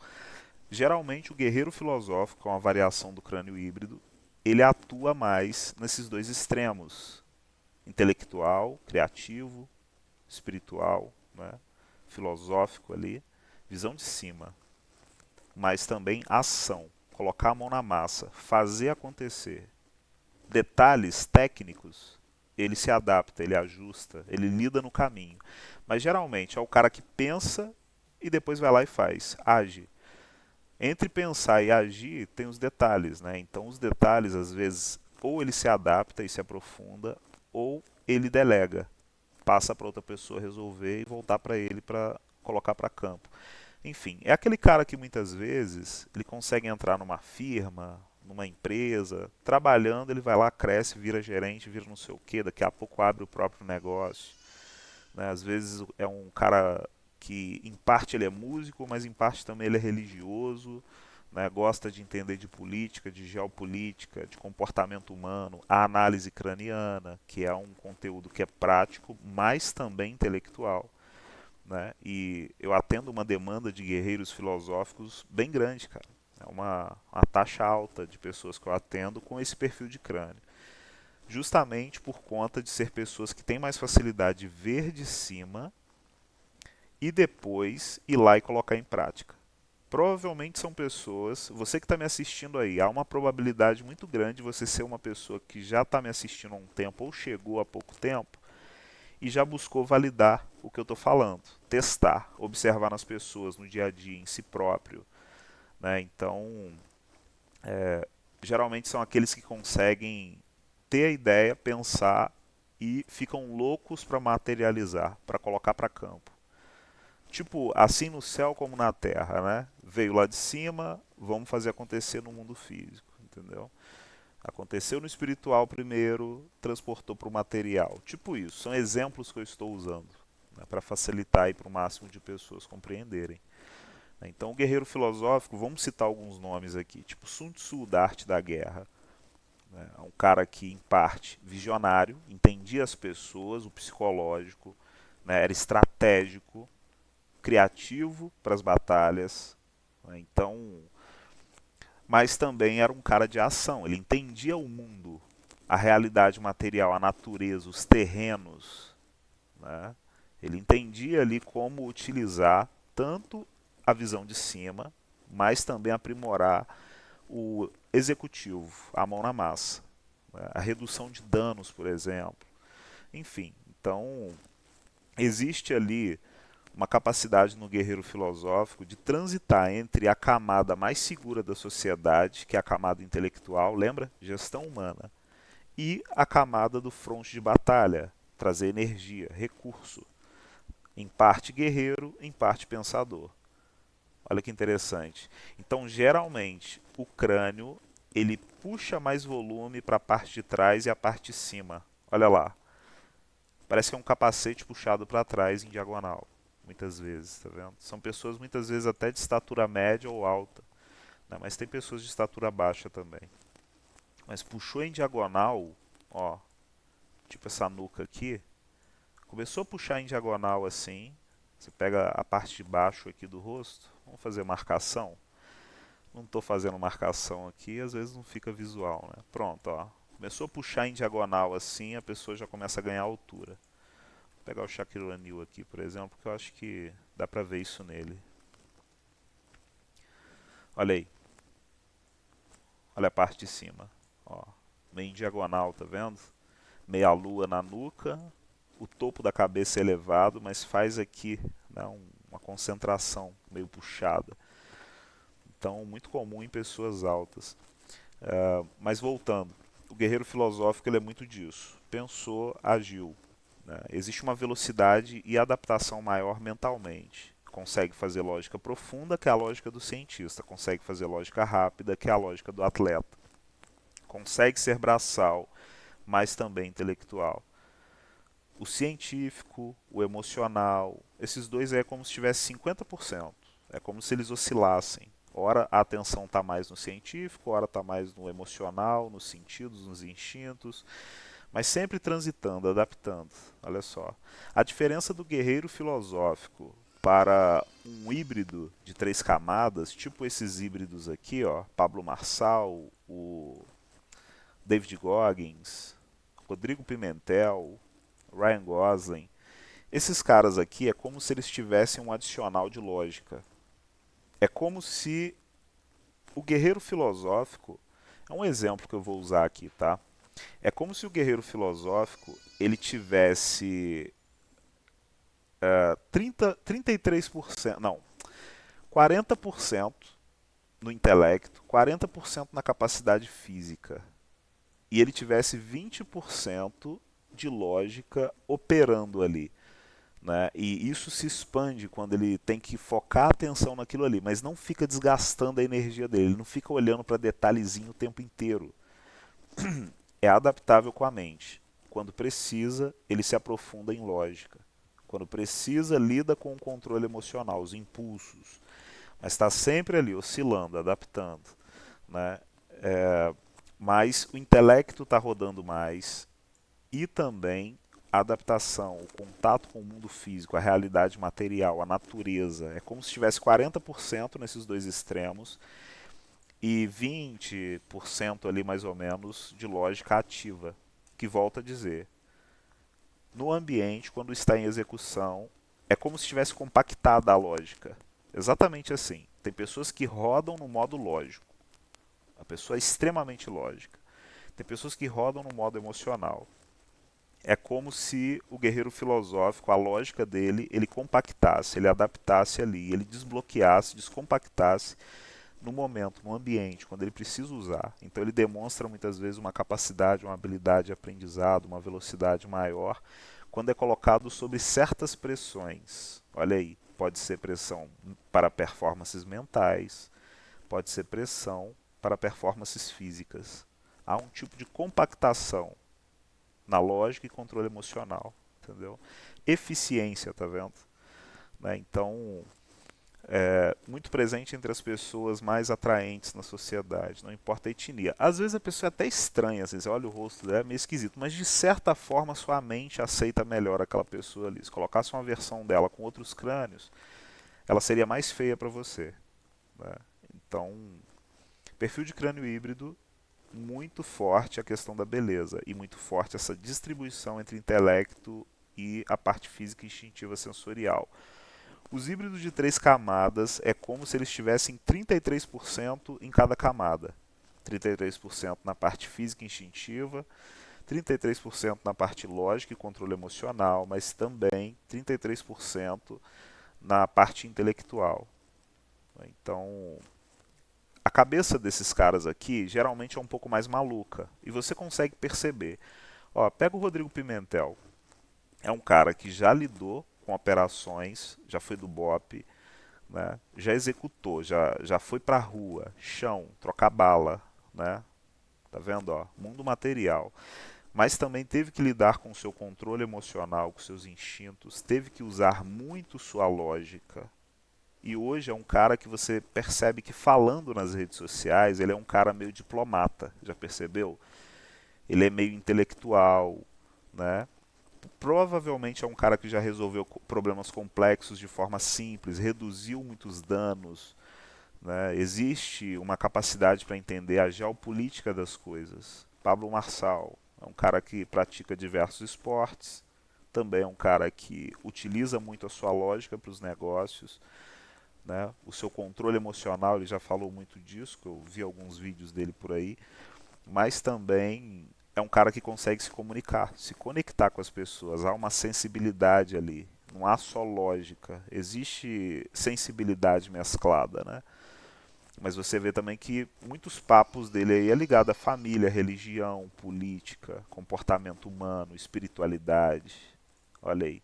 geralmente o guerreiro filosófico, é uma variação do crânio híbrido, ele atua mais nesses dois extremos, intelectual, criativo, espiritual, né? Filosófico ali, visão de cima, mas também ação, colocar a mão na massa, fazer acontecer. Detalhes técnicos, ele se adapta, ele ajusta, ele lida no caminho. Mas geralmente é o cara que pensa e depois vai lá e faz, age. Entre pensar e agir tem os detalhes, né? Então os detalhes às vezes ou ele se adapta e se aprofunda ou ele delega, passa para outra pessoa resolver e voltar para ele para colocar para campo. Enfim, é aquele cara que muitas vezes ele consegue entrar numa firma, numa empresa, trabalhando, ele vai lá, cresce, vira gerente, vira não sei o quê, daqui a pouco abre o próprio negócio. Né? Às vezes é um cara que em parte ele é músico, mas em parte também ele é religioso, né? Gosta de entender de política, de geopolítica, de comportamento humano, a análise craniana, que é um conteúdo que é prático, mas também intelectual. Né? E eu atendo uma demanda de guerreiros filosóficos bem grande, cara. É uma taxa alta de pessoas que eu atendo com esse perfil de crânio. Justamente por conta de ser pessoas que têm mais facilidade de ver de cima e depois ir lá e colocar em prática. Provavelmente são pessoas, você que está me assistindo aí, há uma probabilidade muito grande de você ser uma pessoa que já está me assistindo há um tempo ou chegou há pouco tempo e já buscou validar o que eu estou falando, testar, observar nas pessoas, no dia a dia, em si próprio, né? Então, geralmente são aqueles que conseguem ter a ideia, pensar e ficam loucos para materializar, para colocar para campo. Tipo, assim no céu como na terra, né? Veio lá de cima, vamos fazer acontecer no mundo físico, entendeu? Aconteceu no espiritual primeiro, transportou para o material. Tipo isso, são exemplos que eu estou usando, né, para facilitar para o máximo de pessoas compreenderem. Então, o guerreiro filosófico, vamos citar alguns nomes aqui, tipo Sun Tzu, da arte da guerra. Né, é um cara que, em parte, visionário, entendia as pessoas, o psicológico, né, era estratégico, criativo para as batalhas. Né, então, mas também era um cara de ação. Ele entendia o mundo, a realidade material, a natureza, os terrenos. Né? Ele entendia ali como utilizar tanto a visão de cima, mas também aprimorar o executivo, a mão na massa. Né? A redução de danos, por exemplo. Enfim, então existe ali uma capacidade no guerreiro filosófico de transitar entre a camada mais segura da sociedade, que é a camada intelectual, lembra? Gestão humana, e a camada do fronte de batalha, trazer energia, recurso, em parte guerreiro, em parte pensador. Olha que interessante. Então, geralmente, o crânio ele puxa mais volume para a parte de trás e a parte de cima. Olha lá. Parece que é um capacete puxado para trás em diagonal. Muitas vezes, tá vendo? São pessoas muitas vezes até de estatura média ou alta, né? Mas tem pessoas de estatura baixa também. Mas puxou em diagonal, ó, tipo essa nuca aqui, começou a puxar em diagonal assim. Você pega a parte de baixo aqui do rosto. Vamos fazer marcação. Não estou fazendo marcação aqui, às vezes não fica visual, né? Pronto, ó. Começou a puxar em diagonal assim, a pessoa já começa a ganhar altura. Vou pegar o Shaquille O'Neal aqui, por exemplo, que eu acho que dá pra ver isso nele. Olha aí, olha a parte de cima, ó, meio em diagonal, tá vendo? Meia lua na nuca, o topo da cabeça é elevado, mas faz aqui, né, uma concentração meio puxada. Então, muito comum em pessoas altas. Mas voltando, o guerreiro filosófico ele é muito disso. Pensou, agiu. Né? Existe uma velocidade e adaptação maior mentalmente. Consegue fazer lógica profunda, que é a lógica do cientista. Consegue fazer lógica rápida, que é a lógica do atleta. Consegue ser braçal, mas também intelectual. O científico, o emocional, esses dois é como se tivesse 50%. É como se eles oscilassem. Ora a atenção está mais no científico, ora está mais no emocional, nos sentidos, nos instintos, mas sempre transitando, adaptando. Olha só. A diferença do guerreiro filosófico para um híbrido de 3 camadas, tipo esses híbridos aqui, ó, Pablo Marçal, o David Goggins, Rodrigo Pimentel, Ryan Gosling. Esses caras aqui é como se eles tivessem um adicional de lógica. É como se o guerreiro filosófico é um exemplo que eu vou usar aqui, tá? É como se o guerreiro filosófico ele tivesse 33%, não, 40% no intelecto, 40% na capacidade física e ele tivesse 20% de lógica operando ali. Né? E isso se expande quando ele tem que focar a atenção naquilo ali, mas não fica desgastando a energia dele, ele não fica olhando para detalhezinho o tempo inteiro. É adaptável com a mente. Quando precisa, ele se aprofunda em lógica. Quando precisa, lida com o controle emocional, os impulsos. Mas está sempre ali, oscilando, adaptando. Né? Mas o intelecto está rodando mais e também a adaptação, o contato com o mundo físico, a realidade material, a natureza. É como se tivesse 40% nesses dois extremos e 20% ali mais ou menos de lógica ativa, que volta a dizer, no ambiente, quando está em execução, é como se tivesse compactada a lógica. Exatamente assim. Tem pessoas que rodam no modo lógico. A pessoa é extremamente lógica. Tem pessoas que rodam no modo emocional. é como se o guerreiro filosófico, a lógica dele, ele compactasse, ele adaptasse ali, ele desbloqueasse, descompactasse no momento, no ambiente, quando ele precisa usar. Então ele demonstra muitas vezes uma capacidade, uma habilidade de aprendizado, uma velocidade maior, quando é colocado sob certas pressões. Olha aí, pode ser pressão para performances mentais, pode ser pressão para performances físicas. Há um tipo de compactação na lógica e controle emocional, entendeu? Eficiência, tá vendo? Né? Então, muito presente entre as pessoas mais atraentes na sociedade, não importa a etnia. Às vezes a pessoa é até estranha, assim, você olha o rosto dela, é meio esquisito, mas de certa forma sua mente aceita melhor aquela pessoa ali. Se colocasse uma versão dela com outros crânios, ela seria mais feia para você. Né? Então, perfil de crânio híbrido, muito forte a questão da beleza e muito forte essa distribuição entre intelecto e a parte física e instintiva sensorial. Os híbridos de três camadas é como se eles tivessem 33% em cada camada. 33% na parte física e instintiva, 33% na parte lógica e controle emocional, mas também 33% na parte intelectual. Então, a cabeça desses caras aqui geralmente é um pouco mais maluca e você consegue perceber. Ó, pega o Rodrigo Pimentel. É um cara que já lidou com operações, já foi do BOPE, né? Já executou, já foi pra rua, chão, trocar bala, né? Tá vendo, ó? Mundo material. Mas também teve que lidar com o seu controle emocional, com seus instintos, teve que usar muito sua lógica. E hoje é um cara que você percebe que falando nas redes sociais, ele é um cara meio diplomata, já percebeu? Ele é meio intelectual, né? Provavelmente é um cara que já resolveu problemas complexos de forma simples, reduziu muitos danos, né? Existe uma capacidade para entender a geopolítica das coisas. Pablo Marçal é um cara que pratica diversos esportes, também é um cara que utiliza muito a sua lógica para os negócios, né? O seu controle emocional, ele já falou muito disso, que eu vi alguns vídeos dele por aí, mas também é um cara que consegue se comunicar, se conectar com as pessoas. Há uma sensibilidade ali, não há só lógica, existe sensibilidade mesclada, né? Mas você vê também que muitos papos dele aí é ligado à família, religião, política, comportamento humano, espiritualidade. Olha aí.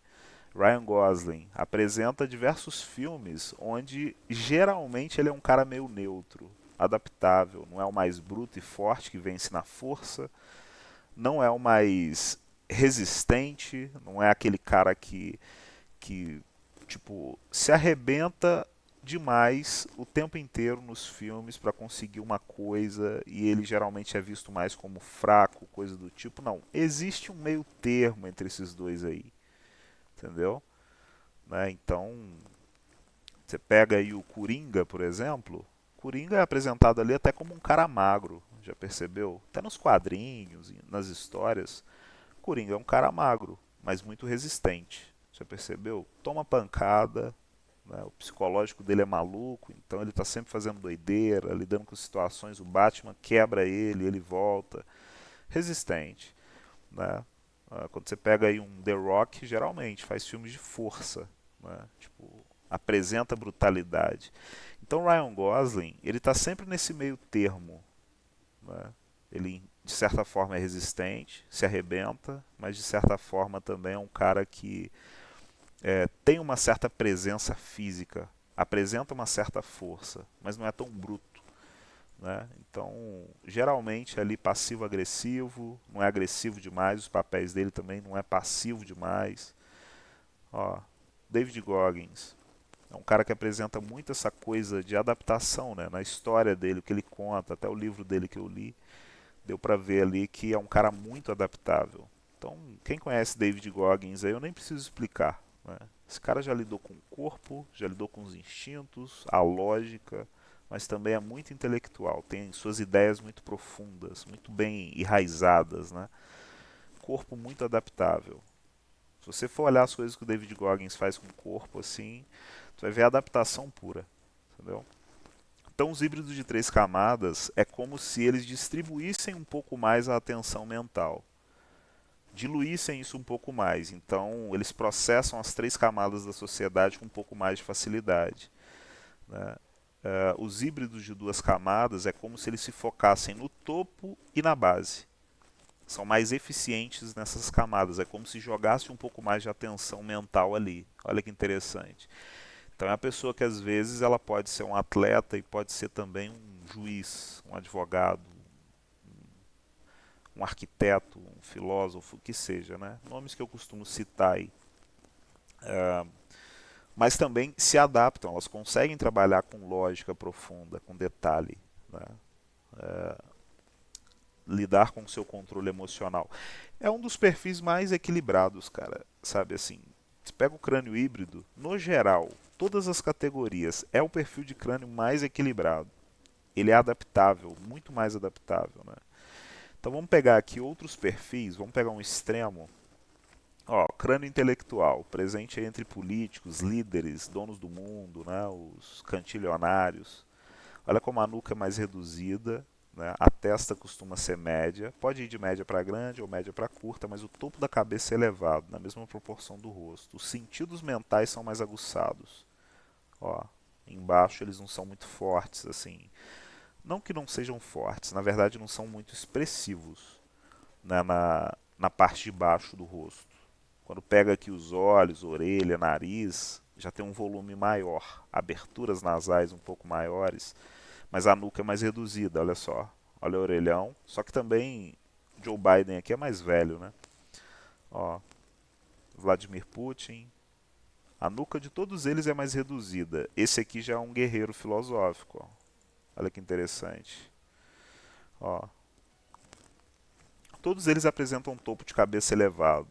Ryan Gosling apresenta diversos filmes onde geralmente ele é um cara meio neutro, adaptável, não é o mais bruto e forte que vence na força, não é o mais resistente, não é aquele cara que tipo se arrebenta demais o tempo inteiro nos filmes para conseguir uma coisa e ele geralmente é visto mais como fraco, coisa do tipo. Não, existe um meio termo entre esses dois aí, entendeu? Né? Então, você pega aí o Coringa, por exemplo. Coringa é apresentado ali até como um cara magro, já percebeu? Até nos quadrinhos, nas histórias, Coringa é um cara magro, mas muito resistente. Já percebeu? Toma pancada, né? O psicológico dele é maluco, então ele está sempre fazendo doideira, lidando com situações. O Batman quebra ele, ele volta. Resistente, né? Quando você pega aí um The Rock, geralmente faz filmes de força, né? Tipo, apresenta brutalidade. Então Ryan Gosling, ele está sempre nesse meio termo, né? Ele de certa forma é resistente, se arrebenta, mas de certa forma também é um cara que tem uma certa presença física, apresenta uma certa força, mas não é tão bruto. Né? Então, geralmente ali passivo-agressivo, não é agressivo demais, os papéis dele também não é passivo demais. Ó, David Goggins é um cara que apresenta muito essa coisa de adaptação, né? Na história dele, o que ele conta, até o livro dele que eu li, deu pra ver ali que é um cara muito adaptável. Então, quem conhece David Goggins aí, eu nem preciso explicar. Né? Esse cara já lidou com o corpo, já lidou com os instintos, a lógica, mas também é muito intelectual, tem suas ideias muito profundas, muito bem enraizadas, né? Corpo muito adaptável. Se você for olhar as coisas que o David Goggins faz com o corpo, assim, tu vai ver a adaptação pura, entendeu? Então, os híbridos de três camadas é como se eles distribuíssem um pouco mais a atenção mental. diluíssem isso um pouco mais. Então, eles processam as três camadas da sociedade com um pouco mais de facilidade, né? Os híbridos de duas camadas é como se eles se focassem no topo e na base. São mais eficientes nessas camadas. É como se jogasse um pouco mais de atenção mental ali. Olha que interessante. Então é a pessoa que às vezes ela pode ser um atleta e pode ser também um juiz, um advogado, um arquiteto, um filósofo, que seja, né? Nomes que eu costumo citar aí. Mas também se adaptam, elas conseguem trabalhar com lógica profunda, com detalhe, né? Lidar com o seu controle emocional. É um dos perfis mais equilibrados, cara. Sabe assim, você pega o crânio híbrido, no geral, todas as categorias, é o perfil de crânio mais equilibrado. Ele é adaptável, muito mais adaptável, né? Então vamos pegar aqui outros perfis, vamos pegar um extremo. Ó, crânio intelectual, presente entre políticos, líderes, donos do mundo, né, os cantilionários. Olha como a nuca é mais reduzida, né, a testa costuma ser média, pode ir de média para grande ou média para curta, mas o topo da cabeça é elevado, na mesma proporção do rosto. Os sentidos mentais são mais aguçados. Ó, embaixo eles não são muito fortes, assim. Não que não sejam fortes, na verdade não são muito expressivos, né, na parte de baixo do rosto. Quando pega aqui os olhos, orelha, nariz, já tem um volume maior, aberturas nasais um pouco maiores, mas a nuca é mais reduzida, olha só. Olha o orelhão, só que também Joe Biden aqui é mais velho, né? Ó, Vladimir Putin. A nuca de todos eles é mais reduzida. Esse aqui já é um guerreiro filosófico, ó. Olha que interessante. Ó, todos eles apresentam um topo de cabeça elevado,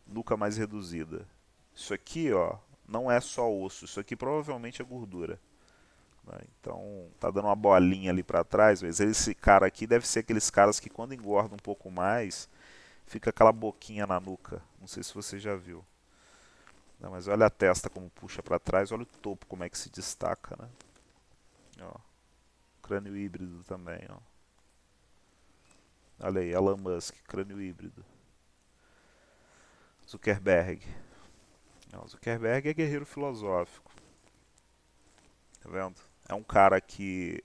nuca mais reduzida. Isso aqui, ó, não é só osso, isso aqui provavelmente é gordura, né? Então, tá dando uma bolinha ali para trás, mas esse cara aqui deve ser aqueles caras que quando engorda um pouco mais, fica aquela boquinha na nuca. Não sei se você já viu. Não, mas olha a testa como puxa para trás, olha o topo como é que se destaca, né? Ó, crânio híbrido também, ó. Olha aí, Elon Musk, crânio híbrido. Zuckerberg. Não, Zuckerberg é guerreiro filosófico, tá vendo? É um cara que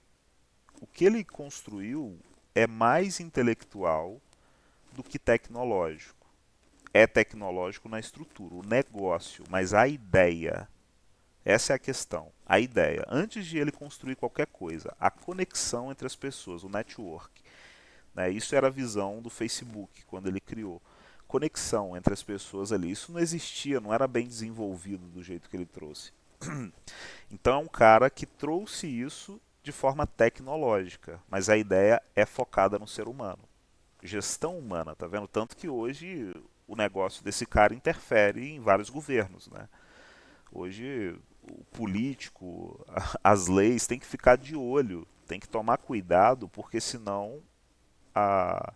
o que ele construiu é mais intelectual do que tecnológico. É tecnológico na estrutura, o negócio, mas a ideia, essa é a questão. A ideia, antes de ele construir qualquer coisa, a conexão entre as pessoas, o network, né? Isso era a visão do Facebook quando ele criou. Conexão entre as pessoas ali, isso não existia, não era bem desenvolvido do jeito que ele trouxe. Então é um cara que trouxe isso de forma tecnológica, mas a ideia é focada no ser humano. Gestão humana, tá vendo? Tanto que hoje o negócio desse cara interfere em vários governos, né? Hoje o político, as leis tem que ficar de olho, tem que tomar cuidado, porque senão a,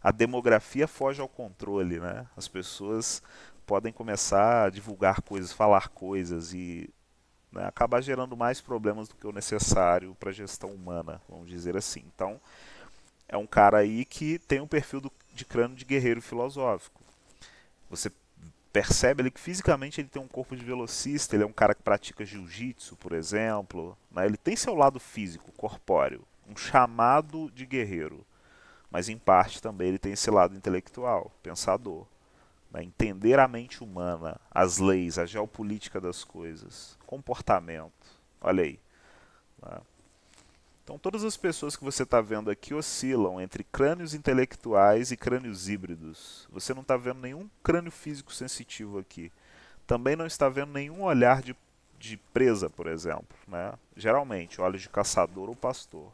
a demografia foge ao controle, né? As pessoas podem começar a divulgar coisas, falar coisas e, né, acabar gerando mais problemas do que o necessário para a gestão humana, vamos dizer assim. Então, é um cara aí que tem um perfil de crânio de guerreiro filosófico. Você percebe ele que fisicamente ele tem um corpo de velocista, ele é um cara que pratica jiu-jitsu, por exemplo, né? Ele tem seu lado físico, corpóreo, um chamado de guerreiro, mas em parte também ele tem esse lado intelectual, pensador, né? Entender a mente humana, as leis, a geopolítica das coisas, comportamento. Olha aí, né? Então, todas as pessoas que você está vendo aqui oscilam entre crânios intelectuais e crânios híbridos. Você não está vendo nenhum crânio físico sensitivo aqui. Também não está vendo nenhum olhar de presa, por exemplo, né? Geralmente, olhos de caçador ou pastor.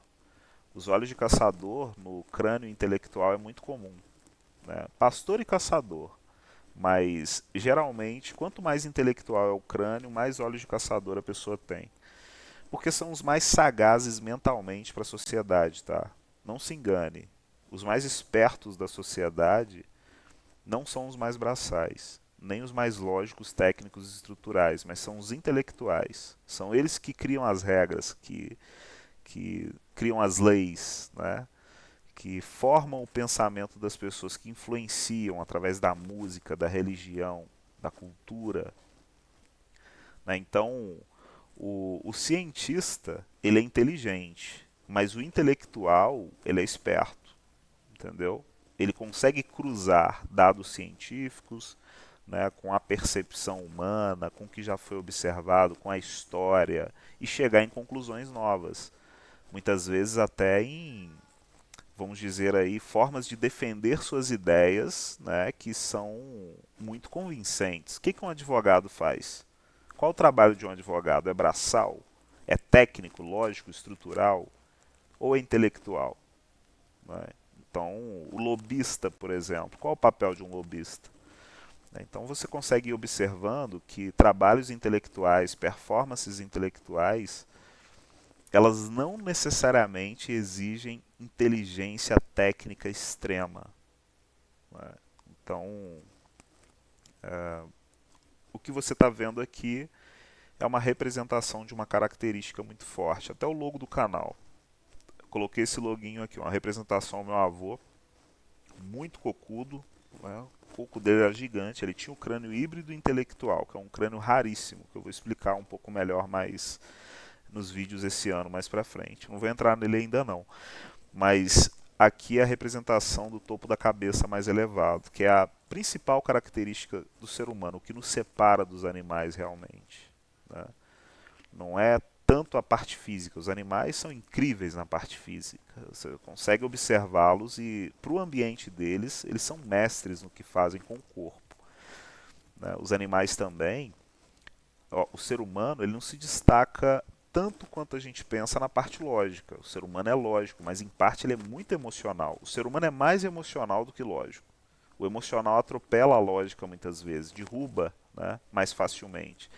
Os olhos de caçador no crânio intelectual é muito comum, né? Pastor e caçador. Mas, geralmente, quanto mais intelectual é o crânio, mais olhos de caçador a pessoa tem. Porque são os mais sagazes mentalmente para a sociedade, tá? Não se engane. Os mais espertos da sociedade não são os mais braçais, nem os mais lógicos, técnicos e estruturais, mas são os intelectuais. São eles que criam as regras, que criam as leis, né? que formam o pensamento das pessoas, que influenciam através da música, da religião, da cultura, né? Então, o cientista, ele é inteligente, mas o intelectual, ele é esperto, entendeu? Ele consegue cruzar dados científicos, né, com a percepção humana, com o que já foi observado, com a história, e chegar em conclusões novas. Muitas vezes até em, vamos dizer aí, formas de defender suas ideias, né, que são muito convincentes. O que um advogado faz? Qual o trabalho de um advogado? É braçal? É técnico, lógico, estrutural? Ou é intelectual? Né? Então, o lobista, por exemplo, qual o papel de um lobista? Então, você consegue ir observando que trabalhos intelectuais, performances intelectuais, elas não necessariamente exigem inteligência técnica extrema. Né? Então, o que você está vendo aqui é uma representação de uma característica muito forte, até o logo do canal. Eu coloquei esse loginho aqui, uma representação ao meu avô, muito cocudo, né? O coco dele era gigante, ele tinha o crânio híbrido intelectual, que é um crânio raríssimo, que eu vou explicar um pouco melhor mais nos vídeos esse ano, mais pra frente. Não vou entrar nele ainda não, mas aqui é a representação do topo da cabeça mais elevado, que é a principal característica do ser humano, o que nos separa dos animais realmente, né? Não é tanto a parte física. Os animais são incríveis na parte física. Você consegue observá-los e, para o ambiente deles, eles são mestres no que fazem com o corpo. Né? Os animais também. Ó, o ser humano ele não se destaca tanto quanto a gente pensa na parte lógica. O ser humano é lógico, mas em parte ele é muito emocional. O ser humano é mais emocional do que lógico. O emocional atropela a lógica muitas vezes, derruba, né, mais facilmente.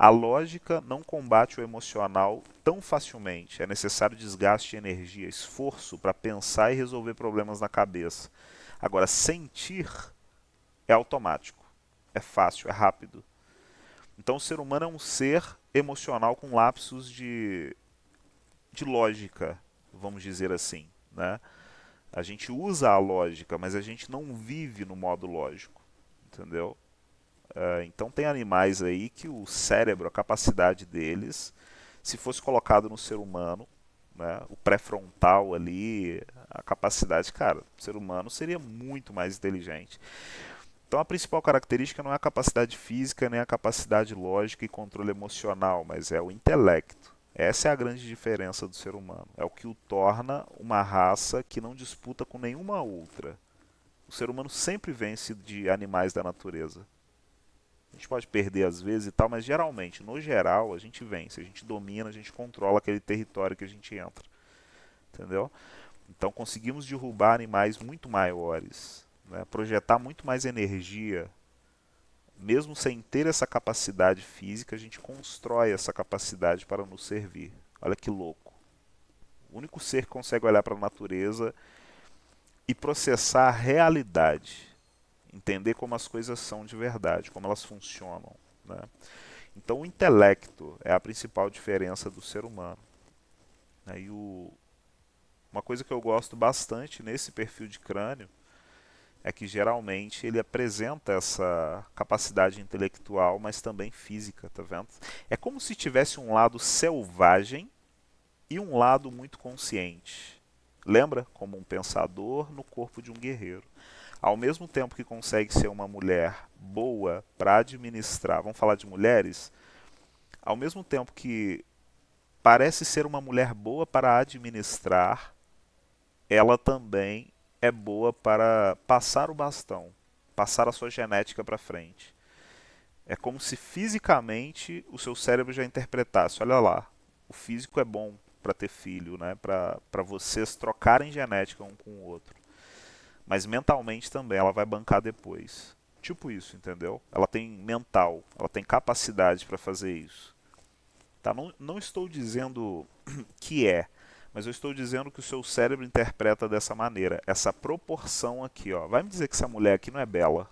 A lógica não combate o emocional tão facilmente. É necessário desgaste de energia, esforço para pensar e resolver problemas na cabeça. Agora, sentir é automático, é fácil, é rápido. Então, o ser humano é um ser emocional com lapsos de lógica, vamos dizer assim, né? A gente usa a lógica, mas a gente não vive no modo lógico, entendeu? Então tem animais aí que o cérebro, a capacidade deles, se fosse colocado no ser humano, né, o pré-frontal ali, a capacidade, cara, o ser humano seria muito mais inteligente. Então a principal característica não é a capacidade física, nem a capacidade lógica e controle emocional, mas é o intelecto. Essa é a grande diferença do ser humano. É o que o torna uma raça que não disputa com nenhuma outra. O ser humano sempre vence de animais da natureza. A gente pode perder às vezes e tal, mas geralmente, no geral, a gente vence, a gente domina, a gente controla aquele território que a gente entra. Entendeu? Então conseguimos derrubar animais muito maiores, né? Projetar muito mais energia. Mesmo sem ter essa capacidade física, a gente constrói essa capacidade para nos servir. Olha que louco. O único ser que consegue olhar para a natureza e processar a realidade. Entender como as coisas são de verdade, como elas funcionam, né? Então, o intelecto é a principal diferença do ser humano. Né? Uma coisa que eu gosto bastante nesse perfil de crânio é que geralmente ele apresenta essa capacidade intelectual, mas também física, tá vendo? É como se tivesse um lado selvagem e um lado muito consciente. Lembra? Como um pensador no corpo de um guerreiro. Ao mesmo tempo que consegue ser uma mulher boa para administrar, vamos falar de mulheres, ao mesmo tempo que parece ser uma mulher boa para administrar, ela também é boa para passar o bastão, passar a sua genética para frente. É como se fisicamente o seu cérebro já interpretasse, olha lá, o físico é bom para ter filho, né? Para vocês trocarem genética um com o outro. Mas mentalmente também ela vai bancar depois. Tipo isso, entendeu? Ela tem mental, ela tem capacidade para fazer isso. Tá? Não estou dizendo que é, mas eu estou dizendo que o seu cérebro interpreta dessa maneira. Essa proporção aqui, ó. Vai me dizer que essa mulher aqui não é bela,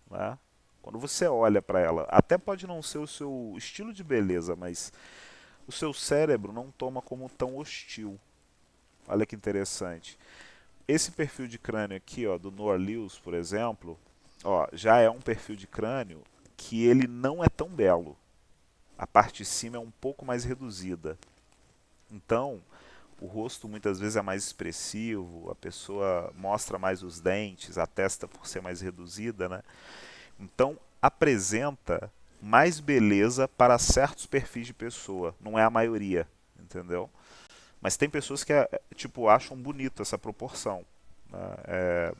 né? Quando você olha para ela, até pode não ser o seu estilo de beleza, mas o seu cérebro não toma como tão hostil. Olha que interessante. Esse perfil de crânio aqui, ó, do Noah Lewis, por exemplo, ó, já é um perfil de crânio que ele não é tão belo. A parte de cima é um pouco mais reduzida. Então, o rosto muitas vezes é mais expressivo, a pessoa mostra mais os dentes, a testa por ser mais reduzida, né? Então, apresenta mais beleza para certos perfis de pessoa, não é a maioria, entendeu? Mas tem pessoas que tipo acham bonito essa proporção, né?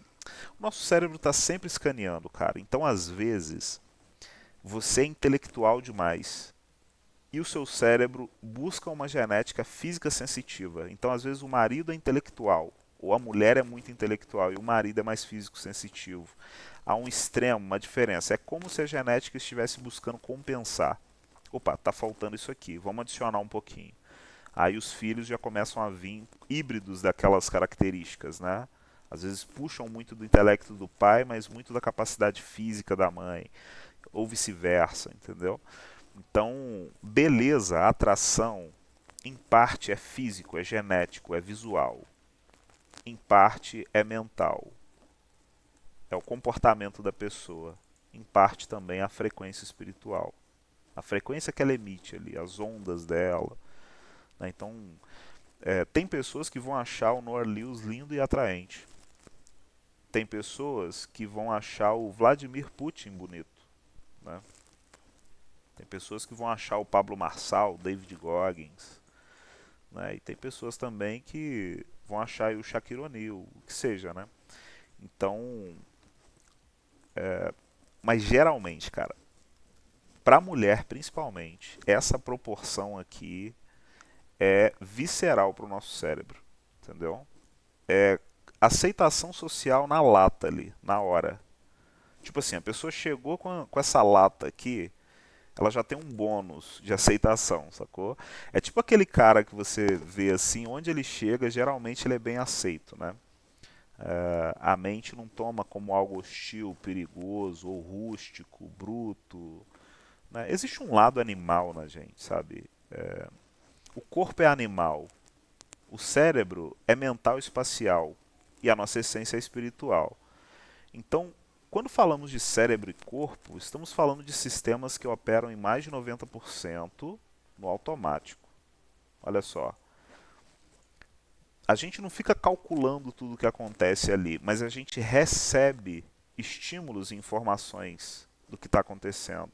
O nosso cérebro está sempre escaneando, cara. Então, às vezes, você é intelectual demais e o seu cérebro busca uma genética física sensitiva. Então, às vezes, o marido é intelectual, ou a mulher é muito intelectual e o marido é mais físico sensitivo. Há um extremo, uma diferença. É como se a genética estivesse buscando compensar. Opa, tá faltando isso aqui, vamos adicionar um pouquinho. Aí os filhos já começam a vir híbridos daquelas características, né? Às vezes puxam muito do intelecto do pai, mas muito da capacidade física da mãe, ou vice-versa, entendeu? Então, beleza, atração, em parte é físico, é genético, é visual. Em parte é mental, é o comportamento da pessoa. Em parte também é a frequência espiritual. A frequência que ela emite ali, as ondas dela. Né? Então, tem pessoas que vão achar o Noah Lewis lindo e atraente. Tem pessoas que vão achar o Vladimir Putin bonito. Né? Tem pessoas que vão achar o Pablo Marçal, o David Goggins. Né? E tem pessoas também que vão achar o Shaquille O'Neal, o que seja, né? Então, mas geralmente, cara, pra mulher principalmente, essa proporção aqui é visceral pro nosso cérebro, entendeu? É aceitação social na lata ali, na hora. Tipo assim, a pessoa chegou com essa lata aqui, ela já tem um bônus de aceitação, sacou? É tipo aquele cara que você vê assim, onde ele chega, geralmente ele é bem aceito, né? A mente não toma como algo hostil, perigoso ou rústico, bruto. Né? Existe um lado animal na gente, sabe? O corpo é animal, o cérebro é mental e espacial e a nossa essência é espiritual. Então, quando falamos de cérebro e corpo, estamos falando de sistemas que operam em mais de 90% no automático. Olha só, a gente não fica calculando tudo o que acontece ali, mas a gente recebe estímulos e informações do que está acontecendo.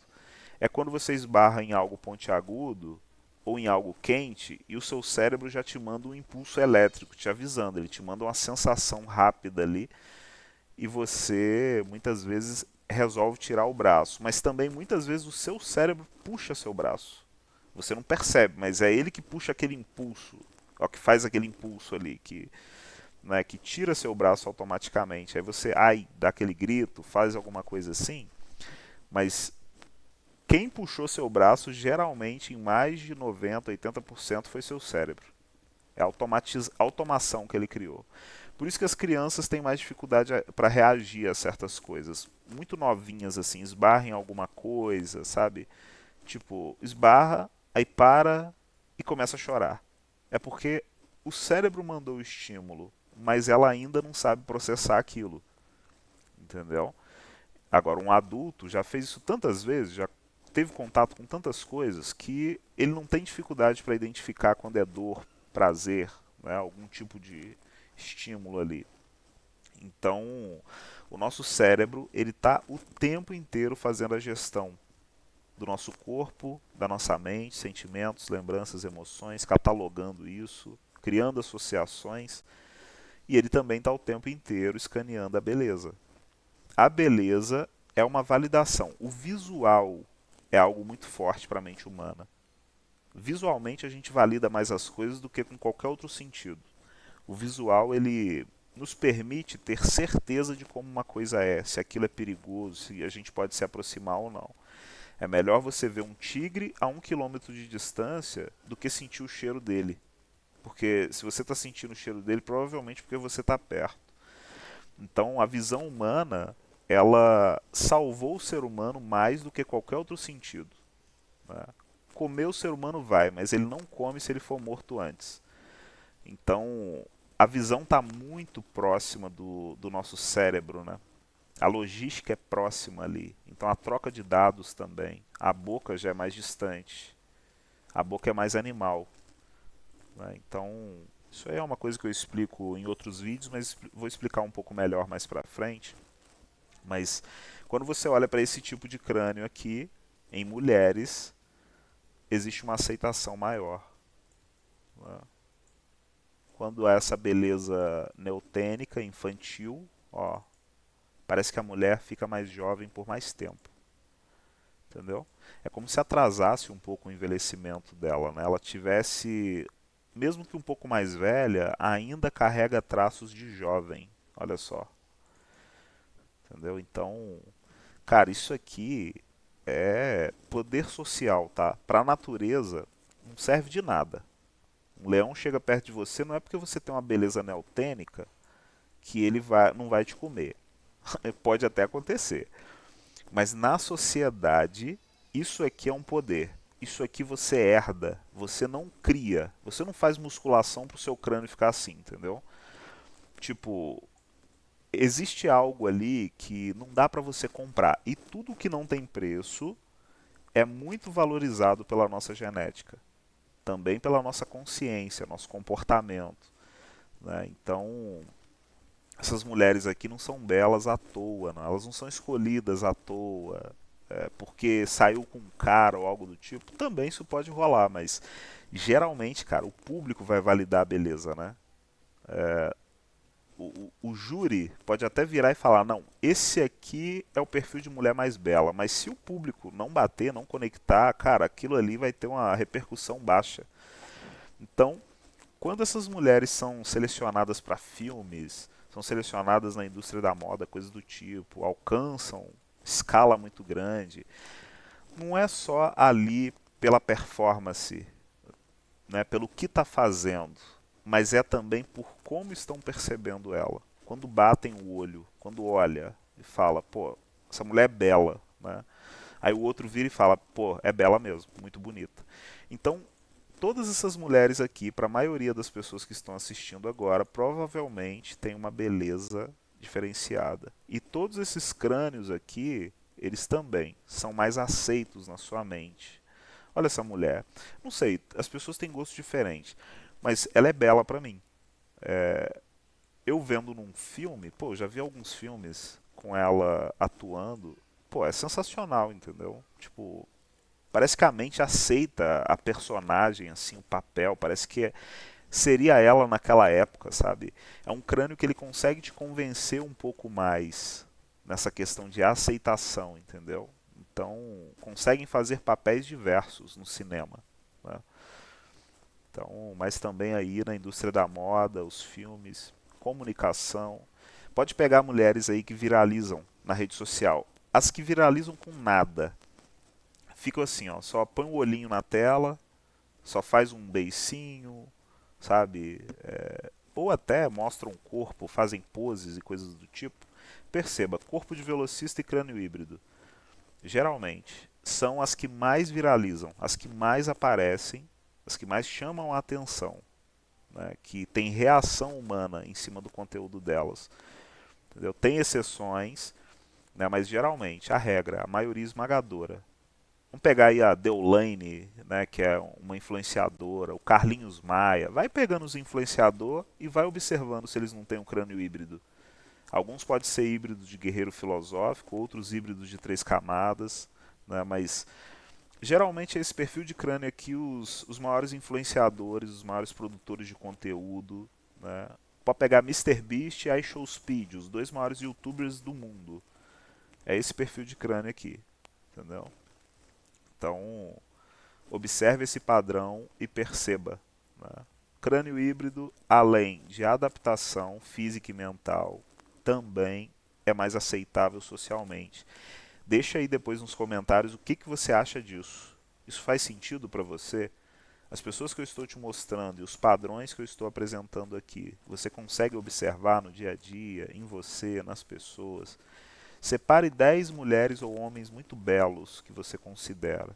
É quando você esbarra em algo pontiagudo ou em algo quente e o seu cérebro já te manda um impulso elétrico te avisando, ele te manda uma sensação rápida ali e você muitas vezes resolve tirar o braço, mas também muitas vezes o seu cérebro puxa seu braço. Você não percebe, mas é ele que puxa aquele impulso, ó, que faz aquele impulso ali, que tira seu braço automaticamente. Aí você, ai, dá aquele grito, faz alguma coisa assim, mas quem puxou seu braço geralmente em mais de 90, 80% foi seu cérebro. É a automação que ele criou. Por isso que as crianças têm mais dificuldade para reagir a certas coisas. Muito novinhas, assim, esbarram em alguma coisa, sabe? Tipo, esbarra, aí para e começa a chorar. É porque o cérebro mandou o estímulo, mas ela ainda não sabe processar aquilo. Entendeu? Agora, um adulto já fez isso tantas vezes, já teve contato com tantas coisas, que ele não tem dificuldade para identificar quando é dor, prazer, né? Algum tipo de estímulo ali. Então, o nosso cérebro ele está o tempo inteiro fazendo a gestão do nosso corpo, da nossa mente, sentimentos, lembranças, emoções, catalogando isso, criando associações, e ele também está o tempo inteiro escaneando a beleza. A beleza é uma validação. O visual é algo muito forte para a mente humana. Visualmente a gente valida mais as coisas do que com qualquer outro sentido. O visual ele nos permite ter certeza de como uma coisa é, se aquilo é perigoso, se a gente pode se aproximar ou não. É melhor você ver um tigre a 1 quilômetro de distância do que sentir o cheiro dele. Porque se você está sentindo o cheiro dele, provavelmente porque você está perto. Então a visão humana, ela salvou o ser humano mais do que qualquer outro sentido. Né? Comer o ser humano vai, mas ele não come se ele for morto antes. Então a visão está muito próxima do nosso cérebro, né? A logística é próxima ali. Então a troca de dados também. A boca já é mais distante. A boca é mais animal, né? Então isso aí é uma coisa que eu explico em outros vídeos, mas vou explicar um pouco melhor mais pra frente. Mas quando você olha para esse tipo de crânio aqui, em mulheres, existe uma aceitação maior, né? Quando há essa beleza neotênica, infantil, ó, parece que a mulher fica mais jovem por mais tempo, entendeu? É como se atrasasse um pouco o envelhecimento dela, né? Ela tivesse, mesmo que um pouco mais velha, ainda carrega traços de jovem, olha só, entendeu? Então, cara, isso aqui é poder social, tá? Para a natureza não serve de nada. Um leão chega perto de você não é porque você tem uma beleza neotênica que ele não vai te comer. Pode até acontecer. Mas na sociedade, isso aqui é um poder. Isso aqui você herda. Você não cria. Você não faz musculação pro seu crânio ficar assim, entendeu? Tipo, existe algo ali que não dá para você comprar. E tudo que não tem preço é muito valorizado pela nossa genética. Também pela nossa consciência, nosso comportamento, né? Então, essas mulheres aqui não são belas à toa, não. Elas não são escolhidas à toa, porque saiu com um cara ou algo do tipo. Também isso pode rolar, mas geralmente, cara, o público vai validar a beleza, né? O júri pode até virar e falar, não, esse aqui é o perfil de mulher mais bela, mas se o público não bater, não conectar, cara, aquilo ali vai ter uma repercussão baixa. Então, quando essas mulheres são selecionadas para filmes, são selecionadas na indústria da moda, coisas do tipo, alcançam escala muito grande, não é só ali pela performance, né, pelo que está fazendo, mas é também por como estão percebendo ela. Quando batem o olho, quando olha e fala, pô, essa mulher é bela, né? Aí o outro vira e fala, pô, é bela mesmo, muito bonita. Então, todas essas mulheres aqui, para a maioria das pessoas que estão assistindo agora, provavelmente tem uma beleza diferenciada. E todos esses crânios aqui, eles também são mais aceitos na sua mente. Olha essa mulher. Não sei, as pessoas têm gostos diferentes, mas ela é bela para mim. Eu vendo num filme, pô, já vi alguns filmes com ela atuando, pô, é sensacional, entendeu? Tipo, parece que a mente aceita a personagem, assim, o papel, parece que seria ela naquela época, sabe? É um crânio que ele consegue te convencer um pouco mais nessa questão de aceitação, entendeu? Então, conseguem fazer papéis diversos no cinema, né? Então, mas também aí na indústria da moda, os filmes, comunicação. Pode pegar mulheres aí que viralizam na rede social. As que viralizam com nada, ficam assim, ó, só põe o olhinho na tela, só faz um beicinho, sabe? Ou até mostram um corpo, fazem poses e coisas do tipo. Perceba, corpo de velocista e crânio híbrido, geralmente, são as que mais viralizam, as que mais aparecem, as que mais chamam a atenção, né? Que tem reação humana em cima do conteúdo delas. Entendeu? Tem exceções, né? Mas geralmente, a regra, a maioria esmagadora. Vamos pegar aí a Deolane, né, que é uma influenciadora, o Carlinhos Maia. Vai pegando os influenciadores e vai observando se eles não têm um crânio híbrido. Alguns podem ser híbridos de guerreiro filosófico, outros híbridos de três camadas, né, mas geralmente é esse perfil de crânio aqui os maiores influenciadores, os maiores produtores de conteúdo. Né. Pode pegar MrBeast e iShowSpeed, os dois maiores youtubers do mundo. É esse perfil de crânio aqui, entendeu? Então, observe esse padrão e perceba. Né? Crânio híbrido, além de adaptação física e mental, também é mais aceitável socialmente. Deixa aí depois nos comentários o que você acha disso. Isso faz sentido para você? As pessoas que eu estou te mostrando e os padrões que eu estou apresentando aqui, você consegue observar no dia a dia, em você, nas pessoas? Separe 10 mulheres ou homens muito belos que você considera,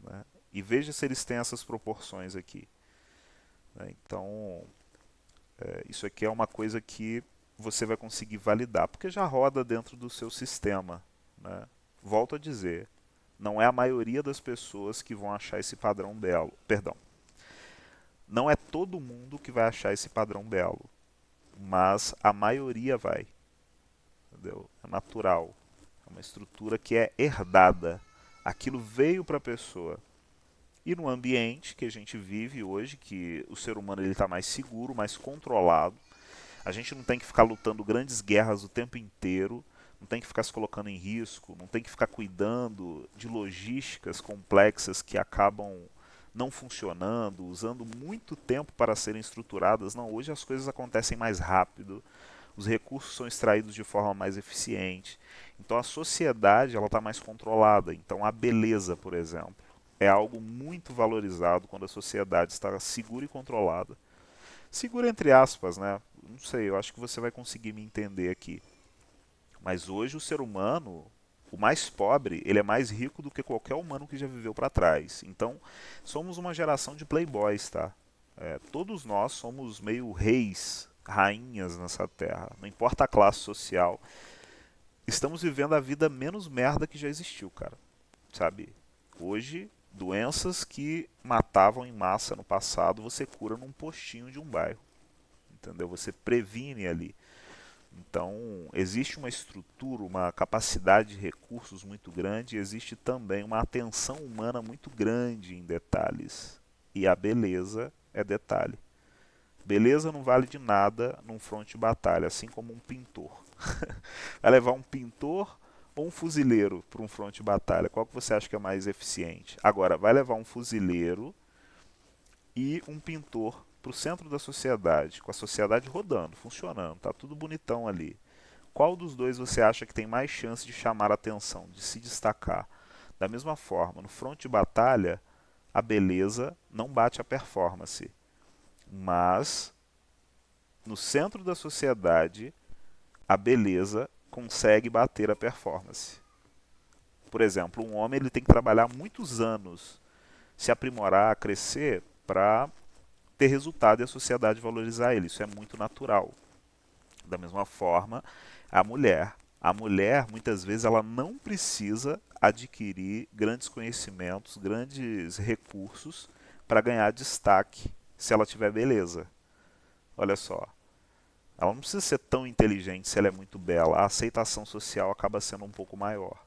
né? E veja se eles têm essas proporções aqui, né? Então, Isso aqui é uma coisa que você vai conseguir validar, porque já roda dentro do seu sistema, né? Volto a dizer, não é a maioria das pessoas que vão achar esse padrão belo. Perdão, não é todo mundo que vai achar esse padrão belo, mas a maioria vai, entendeu? É natural, é uma estrutura que é herdada. Aquilo veio para a pessoa. E no ambiente que a gente vive hoje, que o ser humano está mais seguro, mais controlado, a gente não tem que ficar lutando grandes guerras o tempo inteiro, não tem que ficar se colocando em risco, não tem que ficar cuidando de logísticas complexas que acabam não funcionando, usando muito tempo para serem estruturadas. Não, hoje as coisas acontecem mais rápido, os recursos são extraídos de forma mais eficiente. Então a sociedade ela está mais controlada. Então a beleza, por exemplo, é algo muito valorizado quando a sociedade está segura e controlada. Segura entre aspas, né? Não sei, eu acho que você vai conseguir me entender aqui. Mas hoje o ser humano, o mais pobre, ele é mais rico do que qualquer humano que já viveu para trás. Então, somos uma geração de playboys, tá? Todos nós somos meio reis, rainhas nessa terra. Não importa a classe social. Estamos vivendo a vida menos merda que já existiu, cara. Sabe? Hoje, doenças que matavam em massa no passado, você cura num postinho de um bairro. Entendeu? Você previne ali. Então, existe uma estrutura, uma capacidade de recursos muito grande, e existe também uma atenção humana muito grande em detalhes. E a beleza é detalhe. Beleza não vale de nada num fronte de batalha, assim como um pintor. Vai levar um pintor ou um fuzileiro para um fronte de batalha? Qual que você acha que é mais eficiente? Agora, vai levar um fuzileiro e um pintor para o centro da sociedade, com a sociedade rodando, funcionando, tá tudo bonitão ali. Qual dos dois você acha que tem mais chance de chamar a atenção, de se destacar? Da mesma forma, no fronte de batalha, a beleza não bate a performance, mas no centro da sociedade, a beleza consegue bater a performance. Por exemplo, um homem ele tem que trabalhar muitos anos, se aprimorar, crescer, para ter resultado e a sociedade valorizar ele. Isso é muito natural. Da mesma forma, a mulher. A mulher, muitas vezes, ela não precisa adquirir grandes conhecimentos, grandes recursos para ganhar destaque se ela tiver beleza. Olha só, ela não precisa ser tão inteligente se ela é muito bela. A aceitação social acaba sendo um pouco maior.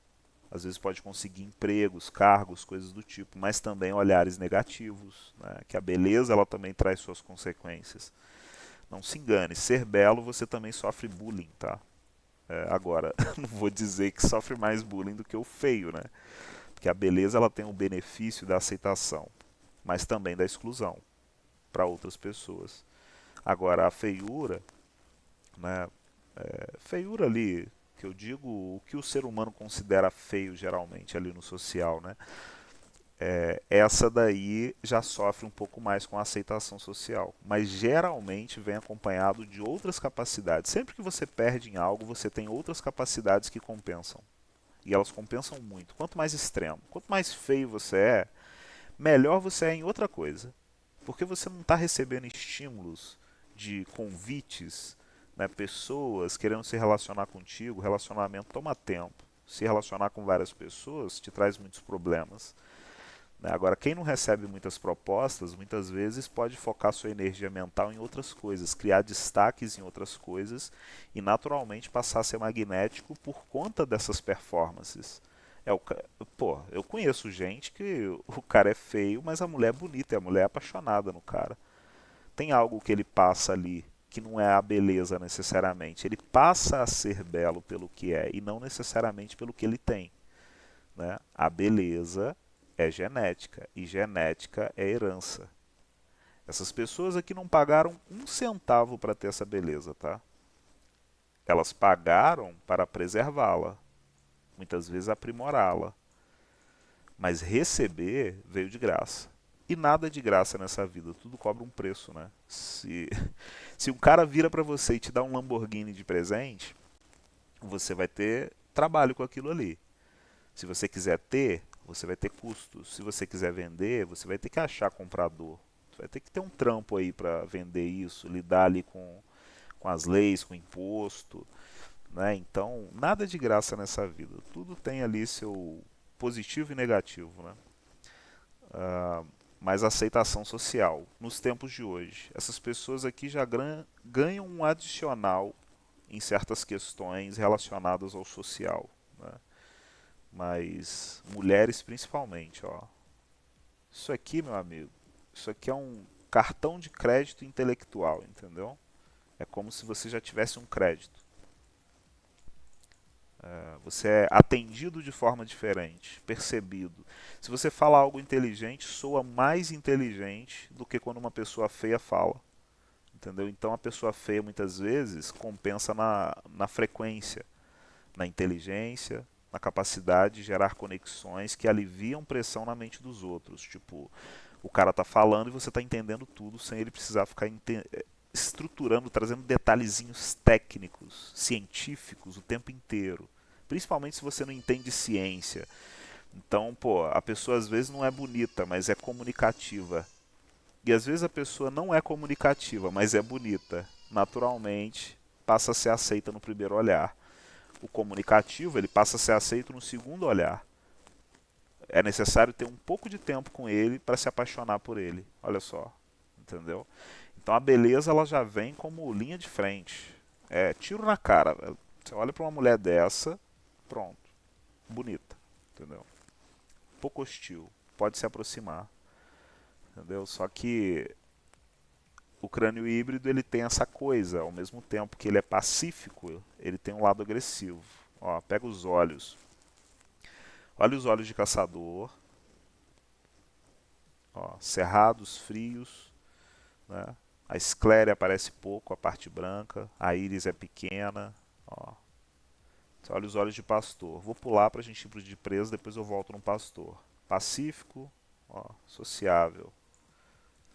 Às vezes pode conseguir empregos, cargos, coisas do tipo, mas também olhares negativos, né? Que a beleza ela também traz suas consequências. Não se engane, ser belo você também sofre bullying, tá? Agora, não vou dizer que sofre mais bullying do que o feio, né? Porque a beleza ela tem o benefício da aceitação, mas também da exclusão para outras pessoas. Agora, a feiura, né? Feiura ali, que eu digo, o que o ser humano considera feio geralmente ali no social, né? Essa daí já sofre um pouco mais com a aceitação social, mas geralmente vem acompanhado de outras capacidades. Sempre que você perde em algo, você tem outras capacidades que compensam. E elas compensam muito. Quanto mais extremo, quanto mais feio você é, melhor você é em outra coisa. Porque você não está recebendo estímulos de convites, né, pessoas querendo se relacionar contigo. Relacionamento toma tempo. Se relacionar com várias pessoas te traz muitos problemas. Né? Agora, quem não recebe muitas propostas, muitas vezes pode focar sua energia mental em outras coisas, criar destaques em outras coisas e naturalmente passar a ser magnético por conta dessas performances. É o, pô, eu conheço gente que o cara é feio, mas a mulher é bonita, e a mulher é apaixonada no cara. Tem algo que ele passa ali que não é a beleza necessariamente. Ele passa a ser belo pelo que é e não necessariamente pelo que ele tem. Né? A beleza é genética e genética é herança. Essas pessoas aqui não pagaram um centavo para ter essa beleza, tá? Elas pagaram para preservá-la, muitas vezes aprimorá-la, mas receber veio de graça. E nada é de graça nessa vida, tudo cobra um preço, né? Se um cara vira para você e te dá um Lamborghini de presente, você vai ter trabalho com aquilo ali. Se você quiser ter, você vai ter custos. Se você quiser vender, você vai ter que achar comprador. Tu vai ter que ter um trampo aí para vender isso, lidar ali com as leis, com o imposto, né? Então, nada de graça nessa vida. Tudo tem ali seu positivo e negativo, né? Ah, mas aceitação social nos tempos de hoje. Essas pessoas aqui já ganham um adicional em certas questões relacionadas ao social, né? Mas mulheres principalmente, ó. Isso aqui, meu amigo, isso aqui é um cartão de crédito intelectual, entendeu? É como se você já tivesse um crédito. Você é atendido de forma diferente, percebido. Se você fala algo inteligente, soa mais inteligente do que quando uma pessoa feia fala. Entendeu? Então a pessoa feia muitas vezes compensa na frequência, na inteligência, na capacidade de gerar conexões que aliviam pressão na mente dos outros. Tipo, o cara tá falando e você tá entendendo tudo sem ele precisar ficar estruturando, trazendo detalhezinhos técnicos, científicos o tempo inteiro. Principalmente se você não entende ciência. Então, pô, a pessoa às vezes não é bonita, mas é comunicativa. E às vezes a pessoa não é comunicativa, mas é bonita. Naturalmente, passa a ser aceita no primeiro olhar. O comunicativo, ele passa a ser aceito no segundo olhar. É necessário ter um pouco de tempo com ele para se apaixonar por ele. Olha só, entendeu? Então a beleza ela já vem como linha de frente. É tiro na cara. Você olha para uma mulher dessa, pronto, bonita, entendeu? Pouco hostil, pode se aproximar, entendeu? Só que o crânio híbrido ele tem essa coisa, ao mesmo tempo que ele é pacífico, ele tem um lado agressivo. Ó, pega os olhos. Olha os olhos de caçador, ó, cerrados, frios, né? A escléria aparece pouco, a parte branca, a íris é pequena, ó. Olha os olhos de pastor. Vou pular para a gente ir para o de presa, depois eu volto no pastor. Pacífico, ó, sociável,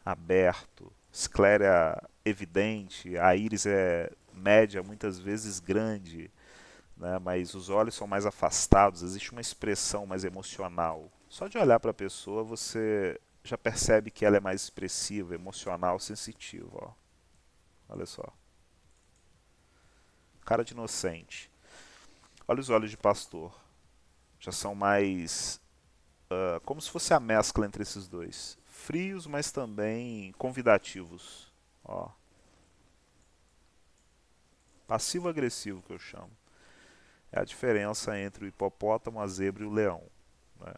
aberto, escléria evidente, a íris é média, muitas vezes grande, né, mas os olhos são mais afastados, existe uma expressão mais emocional. Só de olhar para a pessoa você já percebe que ela é mais expressiva, emocional, sensitiva. Ó. Olha só. Cara de inocente. Olha os olhos de pastor. Já são mais como se fosse a mescla entre esses dois. Frios, mas também convidativos. Ó. Passivo-agressivo que eu chamo. É a diferença entre o hipopótamo, a zebra e o leão. Né?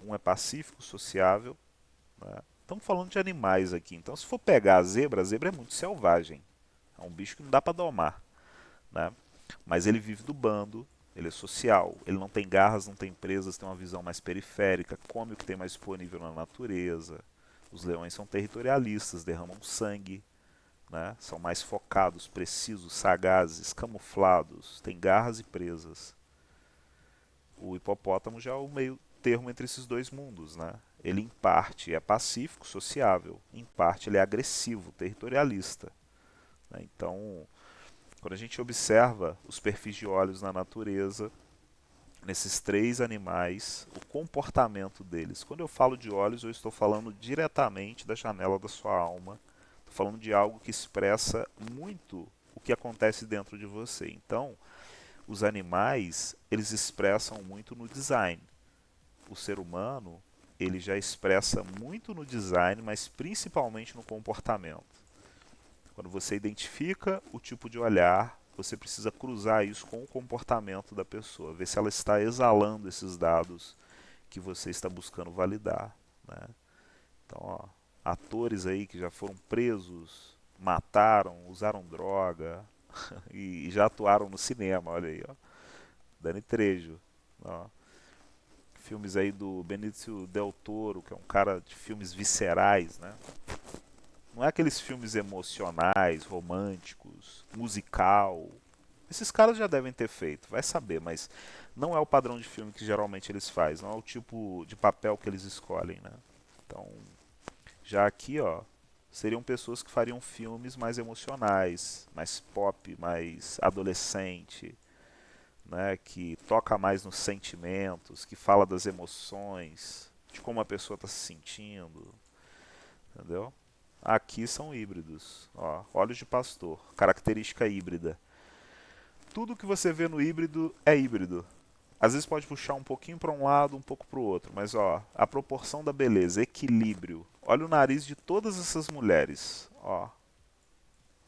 Um é pacífico, sociável. Né? Estamos falando de animais aqui. Então, se for pegar a zebra é muito selvagem. É um bicho que não dá para domar. Né? Mas ele vive do bando, ele é social, ele não tem garras, não tem presas, tem uma visão mais periférica, come o que tem mais disponível na natureza. Os leões são territorialistas, derramam sangue, né? São mais focados, precisos, sagazes, camuflados, têm garras e presas. O hipopótamo já é o meio termo entre esses dois mundos. Né? Ele, em parte, é pacífico, sociável, em parte, ele é agressivo, territorialista. Né? Então, quando a gente observa os perfis de olhos na natureza, nesses três animais, o comportamento deles. Quando eu falo de olhos, eu estou falando diretamente da janela da sua alma. Estou falando de algo que expressa muito o que acontece dentro de você. Então, os animais, eles expressam muito no design. O ser humano, ele já expressa muito no design, mas principalmente no comportamento. Quando você identifica o tipo de olhar, você precisa cruzar isso com o comportamento da pessoa, ver se ela está exalando esses dados que você está buscando validar. Né? Então, ó, atores aí que já foram presos, mataram, usaram droga e já atuaram no cinema, olha aí, ó. Dani Trejo. Ó. Filmes aí do Benício Del Toro, que é um cara de filmes viscerais, né? Não é aqueles filmes emocionais, românticos, musical. Esses caras já devem ter feito, vai saber, mas não é o padrão de filme que geralmente eles fazem, não é o tipo de papel que eles escolhem, né? Então, já aqui, ó, seriam pessoas que fariam filmes mais emocionais, mais pop, mais adolescente, né, que toca mais nos sentimentos, que fala das emoções, de como a pessoa está se sentindo, entendeu? Aqui são híbridos. Ó, olhos de pastor, característica híbrida. Tudo que você vê no híbrido é híbrido. Às vezes pode puxar um pouquinho para um lado, um pouco para o outro, mas ó, a proporção da beleza, equilíbrio. Olha o nariz de todas essas mulheres, ó,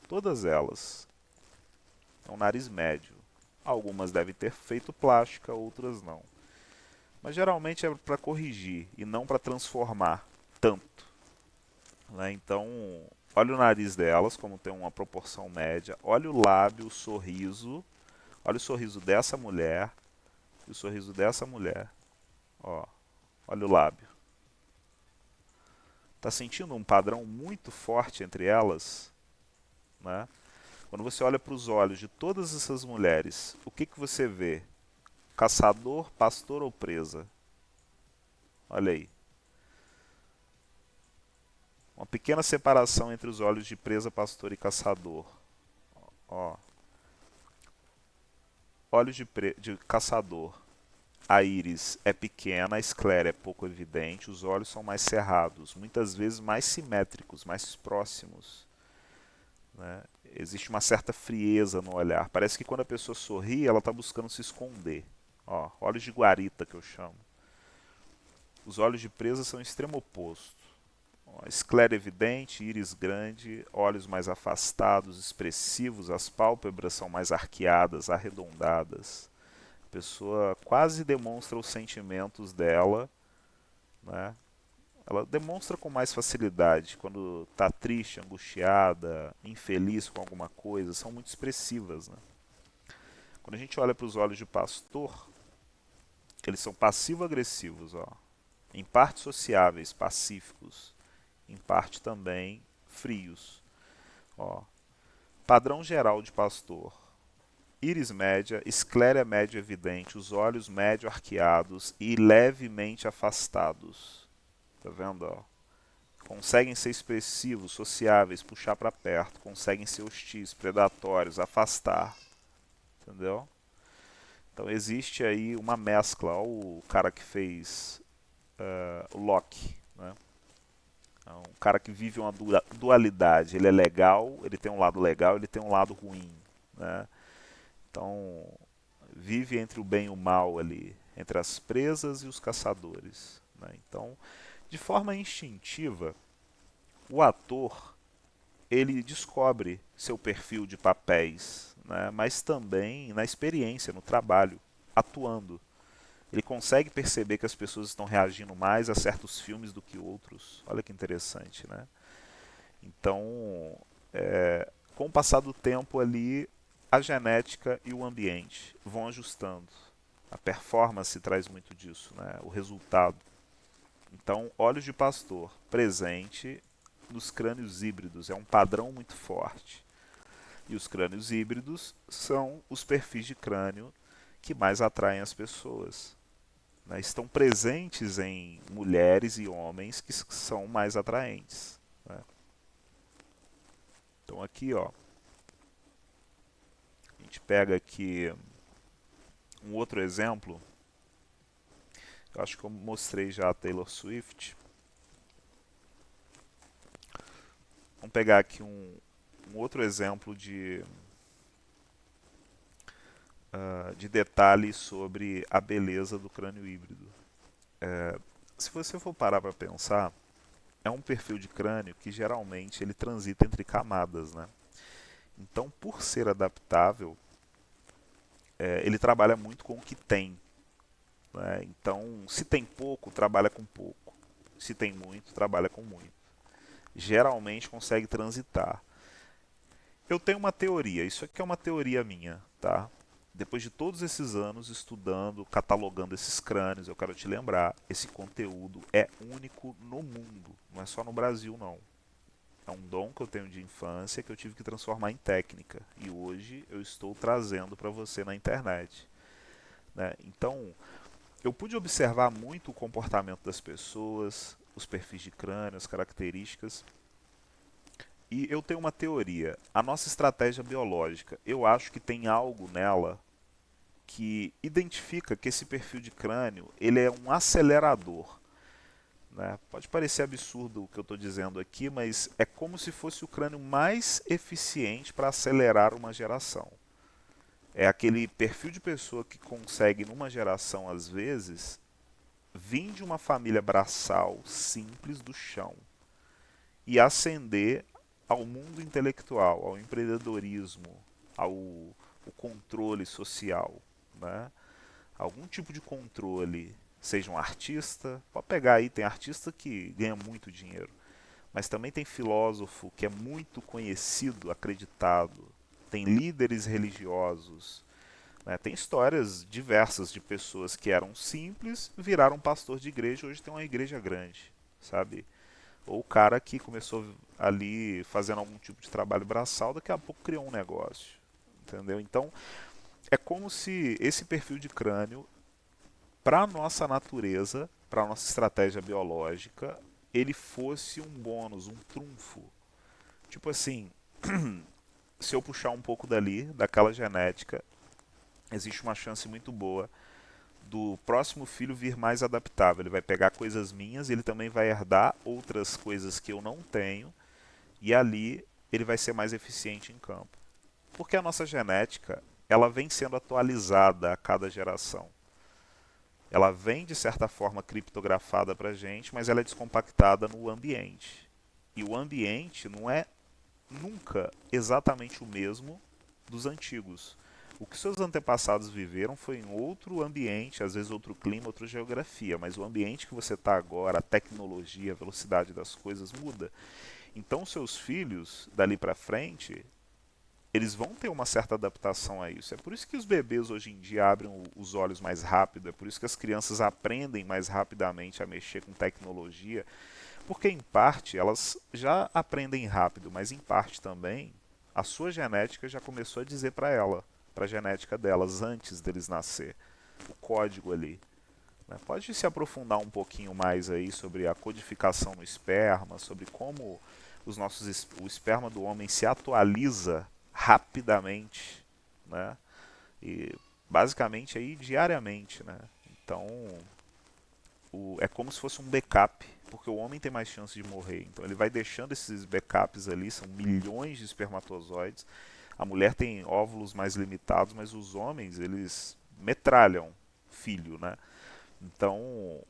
todas elas. É um nariz médio. Algumas devem ter feito plástica, outras não. Mas geralmente é para corrigir e não para transformar tanto, né? Então, olha o nariz delas, como tem uma proporção média. Olha o lábio, o sorriso. Olha o sorriso dessa mulher e o sorriso dessa mulher. Ó, olha o lábio. Tá sentindo um padrão muito forte entre elas, né? Quando você olha para os olhos de todas essas mulheres, o que que você vê? Caçador, pastor ou presa? Olha aí. Uma pequena separação entre os olhos de presa, pastor e caçador. Ó, olhos de caçador. A íris é pequena, a esclera é pouco evidente, os olhos são mais cerrados, muitas vezes mais simétricos, mais próximos, né? Existe uma certa frieza no olhar. Parece que quando a pessoa sorri, ela está buscando se esconder. Ó, olhos de guarita que eu chamo. Os olhos de presa são o extremo oposto. Ó, esclera evidente, íris grande, olhos mais afastados, expressivos, as pálpebras são mais arqueadas, arredondadas. A pessoa quase demonstra os sentimentos dela, né? Ela demonstra com mais facilidade quando está triste, angustiada, infeliz com alguma coisa, são muito expressivas, né? Quando a gente olha para os olhos de pastor, eles são passivo-agressivos, ó. Em parte sociáveis, pacíficos, em parte também frios. Ó. Padrão geral de pastor: íris média, esclera médio evidente, os olhos médio arqueados e levemente afastados. Tá vendo? Ó? Conseguem ser expressivos, sociáveis, puxar para perto, conseguem ser hostis, predatórios, afastar. Entendeu? Então existe aí uma mescla. Olha o cara que fez o Loki, né? É um cara que vive uma dualidade. Ele é legal, ele tem um lado legal, ele tem um lado ruim, né? Então vive entre o bem e o mal ali, entre as presas e os caçadores, né? Então, de forma instintiva, o ator ele descobre seu perfil de papéis, né? Mas também na experiência, no trabalho, atuando. Ele consegue perceber que as pessoas estão reagindo mais a certos filmes do que outros. Olha que interessante, né? Então, com o passar do tempo ali, a genética e o ambiente vão ajustando. A performance traz muito disso, né? O resultado. Então, olhos de pastor presente nos crânios híbridos é um padrão muito forte. E os crânios híbridos são os perfis de crânio que mais atraem as pessoas, né? Estão presentes em mulheres e homens que são mais atraentes, né? Então aqui, ó, a gente pega aqui um outro exemplo. Eu acho que eu mostrei já a Taylor Swift. Vamos pegar aqui um outro exemplo de detalhe sobre a beleza do crânio híbrido. Se você for parar para pensar, é um perfil de crânio que geralmente ele transita entre camadas, né? Então, por ser adaptável, ele trabalha muito com o que tem, né? Então, se tem pouco, trabalha com pouco. Se tem muito, trabalha com muito. Geralmente consegue transitar. Eu tenho uma teoria, isso aqui é uma teoria minha, tá? Depois de todos esses anos estudando, catalogando esses crânios, eu quero te lembrar, esse conteúdo é único no mundo, não é só no Brasil não. É um dom que eu tenho de infância que eu tive que transformar em técnica e hoje eu estou trazendo para você na internet, né? Então, eu pude observar muito o comportamento das pessoas, os perfis de crânio, as características. E eu tenho uma teoria. A nossa estratégia biológica, eu acho que tem algo nela que identifica que esse perfil de crânio ele é um acelerador, né? Pode parecer absurdo o que eu estou dizendo aqui, mas é como se fosse o crânio mais eficiente para acelerar uma geração. É aquele perfil de pessoa que consegue, numa geração, às vezes, vir de uma família braçal simples do chão e ascender ao mundo intelectual, ao empreendedorismo, ao controle social, né? Algum tipo de controle, seja um artista, pode pegar aí, tem artista que ganha muito dinheiro, mas também tem filósofo que é muito conhecido, acreditado, tem líderes religiosos, né? Tem histórias diversas de pessoas que eram simples, viraram pastor de igreja, hoje tem uma igreja grande, sabe? Ou o cara que começou ali fazendo algum tipo de trabalho braçal, daqui a pouco criou um negócio, entendeu? Então, é como se esse perfil de crânio, para a nossa natureza, para a nossa estratégia biológica, ele fosse um bônus, um trunfo. Tipo assim, se eu puxar um pouco dali, daquela genética, existe uma chance muito boa do próximo filho vir mais adaptável. Ele vai pegar coisas minhas e ele também vai herdar outras coisas que eu não tenho, e ali ele vai ser mais eficiente em campo. Porque a nossa genética, ela vem sendo atualizada a cada geração. Ela vem, de certa forma, criptografada para a gente, mas ela é descompactada no ambiente. E o ambiente não é nunca exatamente o mesmo dos antigos. O que seus antepassados viveram foi em outro ambiente, às vezes outro clima, outra geografia, mas o ambiente que você está agora, a tecnologia, a velocidade das coisas muda. Então, seus filhos, dali para frente, eles vão ter uma certa adaptação a isso. É por isso que os bebês hoje em dia abrem os olhos mais rápido, é por isso que as crianças aprendem mais rapidamente a mexer com tecnologia, porque em parte elas já aprendem rápido, mas em parte também a sua genética já começou a dizer para ela, para a genética delas antes deles nascer, o código ali. Né? Pode se aprofundar um pouquinho mais aí sobre a codificação no esperma, sobre como o esperma do homem se atualiza rapidamente, né? E basicamente aí diariamente, né? Então é como se fosse um backup, porque o homem tem mais chance de morrer. Então ele vai deixando esses backups ali, são milhões de espermatozoides. A mulher tem óvulos mais limitados, mas os homens, eles metralham filho, né? Então,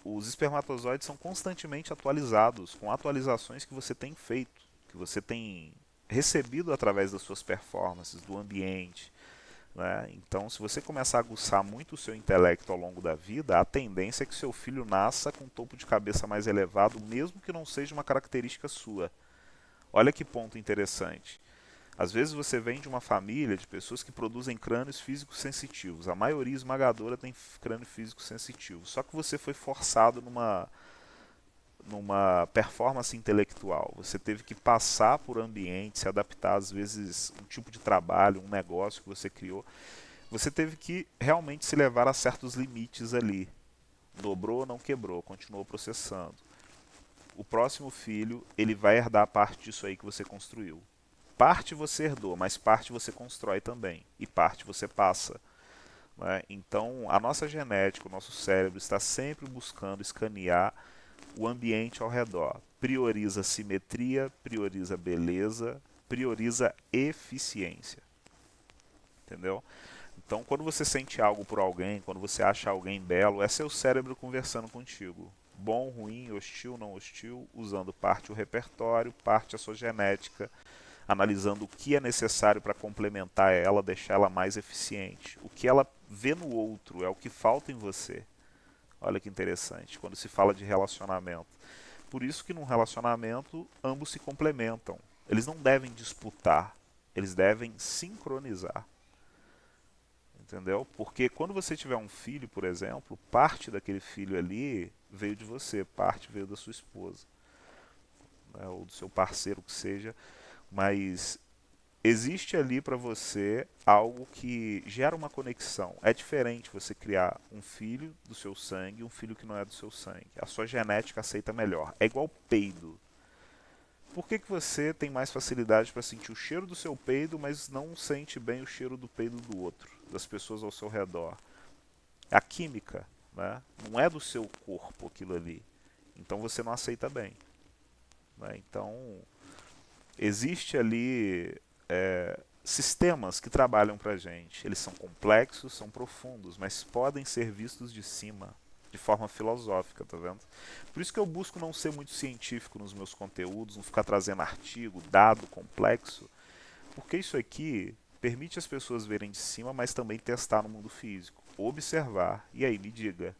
os espermatozoides são constantemente atualizados, com atualizações que você tem feito, que você tem recebido através das suas performances, do ambiente. Né? Então, se você começar a aguçar muito o seu intelecto ao longo da vida, a tendência é que seu filho nasça com um topo de cabeça mais elevado, mesmo que não seja uma característica sua. Olha que ponto interessante. Às vezes você vem de uma família de pessoas que produzem crânios físicos sensitivos. A maioria esmagadora tem crânio físico sensitivo. Só que você foi forçado numa performance intelectual. Você teve que passar por ambiente, se adaptar, às vezes, um tipo de trabalho, um negócio que você criou. Você teve que realmente se levar a certos limites ali. Dobrou, não quebrou, continuou processando. O próximo filho, ele vai herdar parte disso aí que você construiu. Parte você herdou, mas parte você constrói também. E parte você passa. Né? Então, a nossa genética, o nosso cérebro está sempre buscando escanear o ambiente ao redor. Prioriza simetria, prioriza beleza, prioriza eficiência. Entendeu? Então, quando você sente algo por alguém, quando você acha alguém belo, é seu cérebro conversando contigo. Bom, ruim, hostil, não hostil, usando parte o repertório, parte a sua genética, analisando o que é necessário para complementar ela, deixar ela mais eficiente. O que ela vê no outro é o que falta em você. Olha que interessante, quando se fala de relacionamento. Por isso que num relacionamento ambos se complementam. Eles não devem disputar, eles devem sincronizar. Entendeu? Porque quando você tiver um filho, por exemplo, parte daquele filho ali veio de você, parte veio da sua esposa, né, ou do seu parceiro que seja, mas existe ali para você algo que gera uma conexão. É diferente você criar um filho do seu sangue e um filho que não é do seu sangue. A sua genética aceita melhor. É igual peido. Por que você tem mais facilidade para sentir o cheiro do seu peido, mas não sente bem o cheiro do peido do outro, das pessoas ao seu redor? A química, né? Não é do seu corpo aquilo ali. então você não aceita bem. Né? Então, existe ali sistemas que trabalham para a gente. Eles são complexos, são profundos, mas podem ser vistos de cima, de forma filosófica, tá vendo? Por isso que eu busco não ser muito científico nos meus conteúdos, não ficar trazendo artigo, dado complexo, porque isso aqui permite as pessoas verem de cima, mas também testar no mundo físico, observar. E aí, me diga,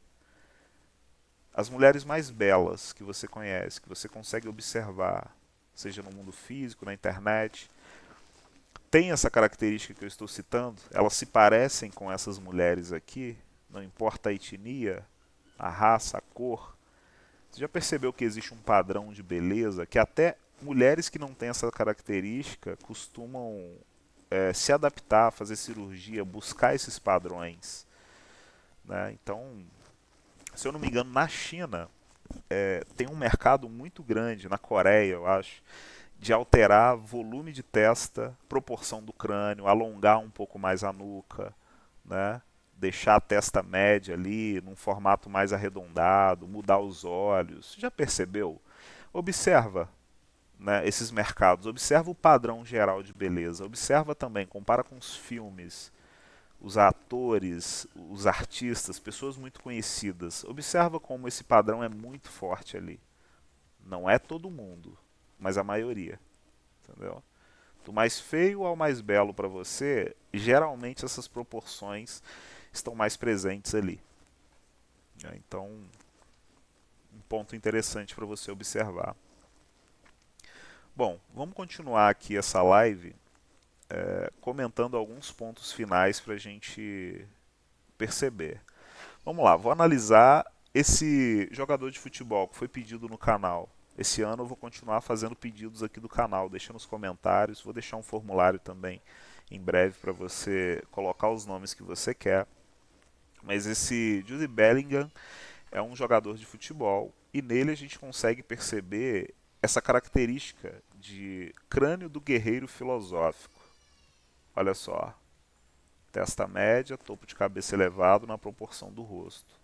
as mulheres mais belas que você conhece, que você consegue observar, seja no mundo físico, na internet, tem essa característica que eu estou citando? Elas se parecem com essas mulheres aqui? Não importa a etnia, a raça, a cor. Você já percebeu que existe um padrão de beleza que até mulheres que não têm essa característica costumam se adaptar, fazer cirurgia, buscar esses padrões? Né? Então, se eu não me engano, na China tem um mercado muito grande, na Coreia, eu acho, de alterar volume de testa, proporção do crânio, alongar um pouco mais a nuca, né? Deixar a testa média ali num formato mais arredondado, mudar os olhos. Já percebeu? Observa, né, esses mercados, observa o padrão geral de beleza, observa também, compara com os filmes, os atores, os artistas, pessoas muito conhecidas. Observa como esse padrão é muito forte ali. Não é todo mundo, mas a maioria. Entendeu? Do mais feio ao mais belo para você, geralmente essas proporções estão mais presentes ali. Então, um ponto interessante para você observar. Bom, vamos continuar aqui essa live comentando alguns pontos finais para a gente perceber. Vamos lá, vou analisar esse jogador de futebol que foi pedido no canal. Esse ano eu vou continuar fazendo pedidos aqui do canal, deixando nos comentários, vou deixar um formulário também em breve para você colocar os nomes que você quer. Mas esse Jude Bellingham é um jogador de futebol e nele a gente consegue perceber essa característica de crânio do guerreiro filosófico. Olha só, testa média, topo de cabeça elevado na proporção do rosto.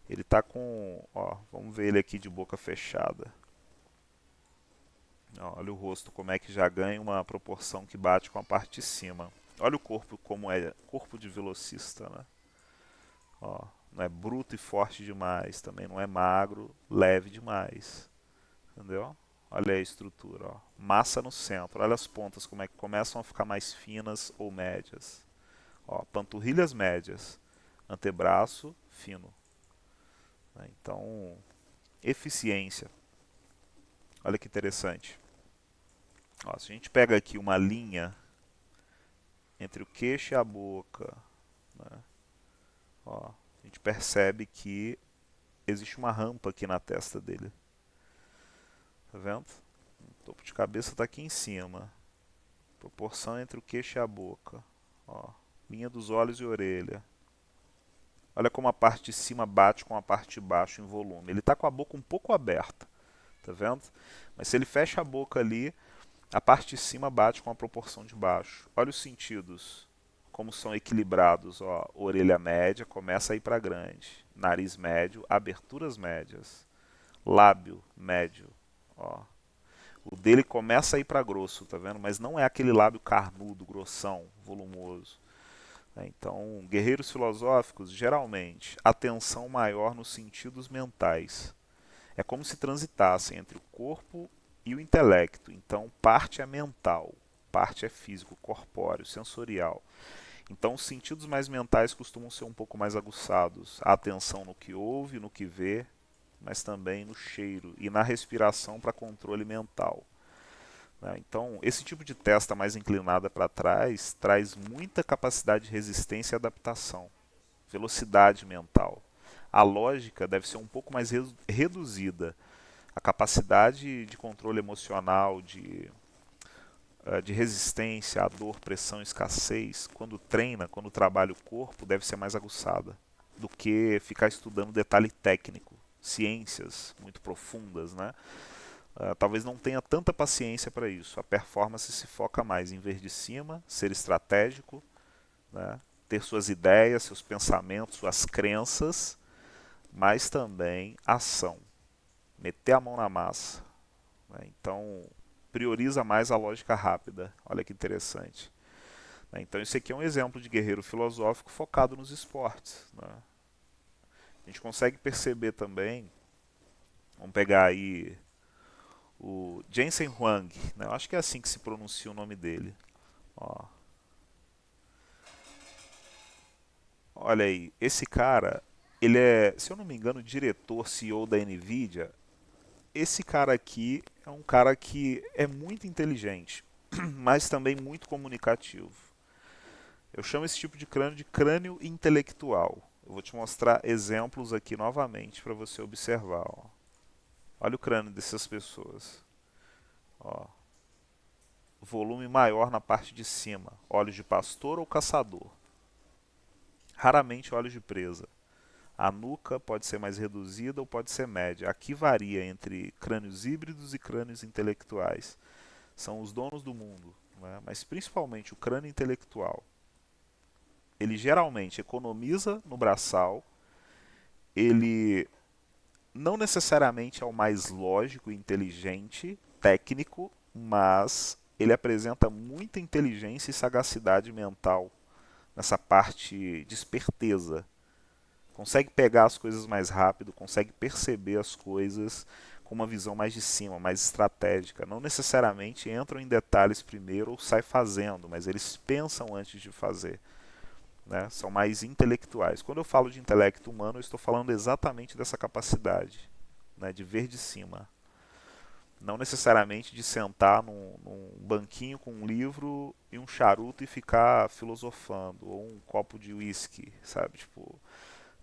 Ele está com, ó, vamos ver ele aqui de boca fechada. Ó, olha o rosto como é que já ganha uma proporção que bate com a parte de cima. Olha o corpo como é, corpo de velocista, né? Ó, não é bruto e forte demais, também não é magro, leve demais. Entendeu? Olha aí a estrutura, ó. Massa no centro. Olha as pontas como é que começam a ficar mais finas ou médias. Ó, panturrilhas médias, antebraço fino. Né? Então, eficiência. Olha que interessante. Ó, se a gente pega aqui uma linha entre o queixo e a boca, né? Ó, a gente percebe que existe uma rampa aqui na testa dele. Tá vendo? O topo de cabeça está aqui em cima. Proporção entre o queixo e a boca. Ó, linha dos olhos e orelha. Olha como a parte de cima bate com a parte de baixo em volume. Ele está com a boca um pouco aberta. Tá vendo? Mas se ele fecha a boca ali, a parte de cima bate com a proporção de baixo. Olha os sentidos, como são equilibrados. Ó, orelha média começa a ir para grande. Nariz médio, aberturas médias. Lábio médio. Ó. O dele começa a ir para grosso, tá vendo? Mas não é aquele lábio carnudo, grossão, volumoso. Então, guerreiros filosóficos, geralmente, atenção maior nos sentidos mentais. É como se transitassem entre o corpo e o intelecto. Então, parte é mental, parte é físico, corpóreo, sensorial. Então, os sentidos mais mentais costumam ser um pouco mais aguçados. A atenção no que ouve, no que vê, mas também no cheiro e na respiração para controle mental. Né? Então, esse tipo de testa mais inclinada para trás traz muita capacidade de resistência e adaptação, velocidade mental. A lógica deve ser um pouco mais reduzida. A capacidade de controle emocional, de resistência à dor, pressão, escassez, quando treina, quando trabalha o corpo, deve ser mais aguçada do que ficar estudando detalhe técnico, ciências muito profundas, né? Talvez não tenha tanta paciência para isso. A performance se foca mais em ver de cima, ser estratégico, né? Ter suas ideias, seus pensamentos, suas crenças, mas também ação. meter a mão na massa, né? Então, prioriza mais a lógica rápida. Olha que interessante. Né? Então, esse aqui é um exemplo de guerreiro filosófico focado nos esportes. Né? A gente consegue perceber também, vamos pegar aí o Jensen Huang, né? Eu acho que é assim que se pronuncia o nome dele. Ó, olha aí, esse cara, ele é, se eu não me engano, diretor, CEO da Nvidia. Esse cara aqui é um cara que é muito inteligente, mas também muito comunicativo. Eu chamo esse tipo de crânio intelectual. Eu vou te mostrar exemplos aqui novamente para você observar. Ó. Olha o crânio dessas pessoas. Ó. Volume maior na parte de cima. Olhos de pastor ou caçador. Raramente olhos de presa. A nuca pode ser mais reduzida ou pode ser média. Aqui varia entre crânios híbridos e crânios intelectuais. São os donos do mundo, né? Mas principalmente o crânio intelectual. Ele geralmente economiza no braçal, ele não necessariamente é o mais lógico e inteligente, técnico, mas ele apresenta muita inteligência e sagacidade mental nessa parte de esperteza. Consegue pegar as coisas mais rápido, consegue perceber as coisas com uma visão mais de cima, mais estratégica. Não necessariamente entram em detalhes primeiro ou sai fazendo, mas eles pensam antes de fazer. Né? São mais intelectuais. Quando eu falo de intelecto humano, eu estou falando exatamente dessa capacidade, né, de ver de cima. Não necessariamente de sentar num banquinho com um livro e um charuto e ficar filosofando, ou um copo de uísque, sabe? Tipo,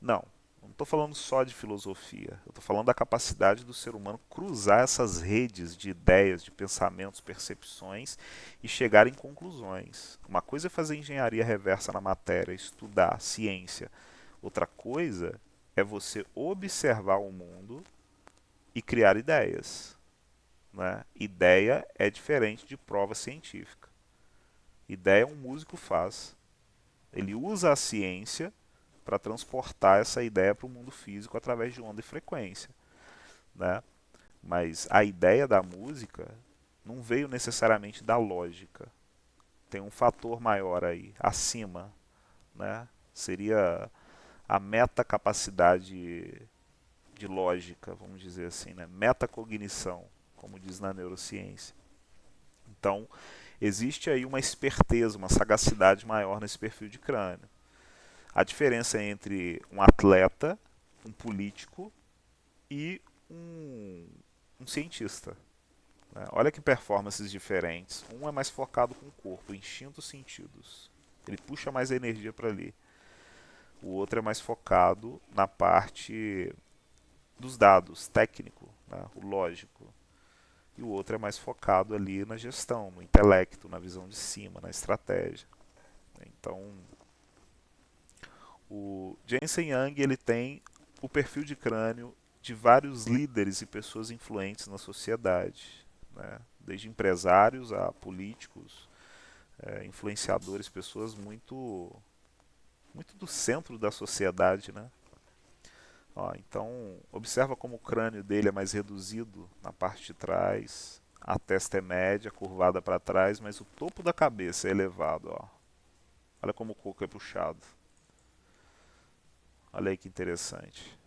não. Não estou falando só de filosofia. Eu estou falando da capacidade do ser humano cruzar essas redes de ideias, de pensamentos, percepções e chegar em conclusões. Uma coisa é fazer engenharia reversa na matéria, estudar ciência. Outra coisa é você observar o mundo e criar ideias. Né? Ideia é diferente de prova científica. Ideia um músico faz. Ele usa a ciência para transportar essa ideia para o mundo físico através de onda e frequência. Né? Mas a ideia da música não veio necessariamente da lógica. Tem um fator maior aí, acima. Né? Seria a metacapacidade de lógica, vamos dizer assim, né? Metacognição, como diz na neurociência. Então, existe aí uma esperteza, uma sagacidade maior nesse perfil de crânio. A diferença entre um atleta, um político e um cientista. Né? Olha que performances diferentes. Um é mais focado com o corpo, instintos, sentidos. Ele puxa mais a energia para ali. O outro é mais focado na parte dos dados, técnico, né? O lógico. E o outro é mais focado ali na gestão, no intelecto, na visão de cima, na estratégia. Então, o Jensen Yang ele tem o perfil de crânio de vários líderes e pessoas influentes na sociedade, né? Desde empresários a políticos, influenciadores, pessoas muito do centro da sociedade, né? Ó, então, observa como o crânio dele é mais reduzido na parte de trás, a testa é média, curvada para trás, mas o topo da cabeça é elevado. Ó. Olha como o coco é puxado. Olha aí que interessante.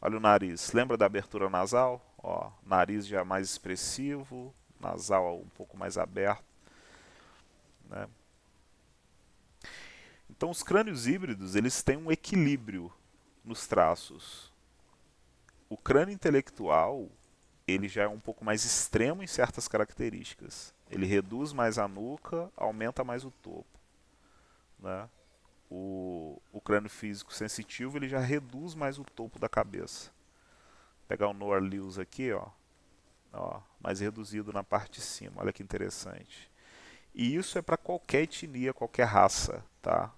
Olha o nariz. Lembra da abertura nasal? Ó, nariz já mais expressivo, nasal um pouco mais aberto. Né? Então, os crânios híbridos eles têm um equilíbrio nos traços. O crânio intelectual ele já é um pouco mais extremo em certas características. Ele reduz mais a nuca, aumenta mais o topo. Né? O crânio físico sensitivo ele já reduz mais o topo da cabeça. Vou pegar o Noah Lewis aqui, ó, mais reduzido na parte de cima. Olha que interessante. E isso é para qualquer etnia, qualquer raça, tá?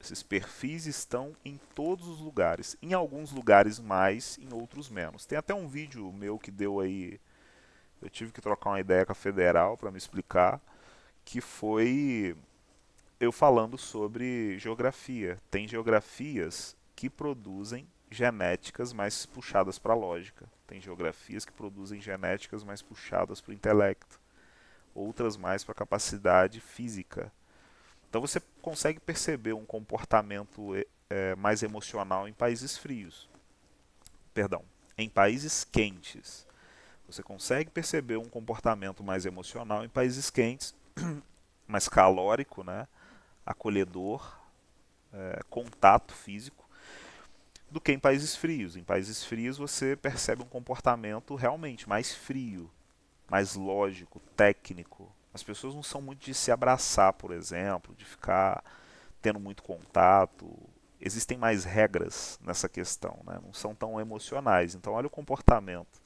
Esses perfis estão em todos os lugares. Em alguns lugares mais, em outros menos. Tem até um vídeo meu que deu aí. Eu tive que trocar uma ideia com a Federal para me explicar. Que foi eu falando sobre geografia. Tem geografias que produzem genéticas mais puxadas para a lógica. Tem geografias que produzem genéticas mais puxadas para o intelecto, outras mais para a capacidade física. Então você consegue perceber um comportamento mais emocional em países frios. Perdão, em países quentes. Você consegue perceber um comportamento mais emocional em países quentes, mais calórico, né? Acolhedor, contato físico, do que em países frios. Em países frios você percebe um comportamento realmente mais frio, mais lógico, técnico. As pessoas não são muito de se abraçar, por exemplo, de ficar tendo muito contato. Existem mais regras nessa questão, né? Não são tão emocionais. Então, olha o comportamento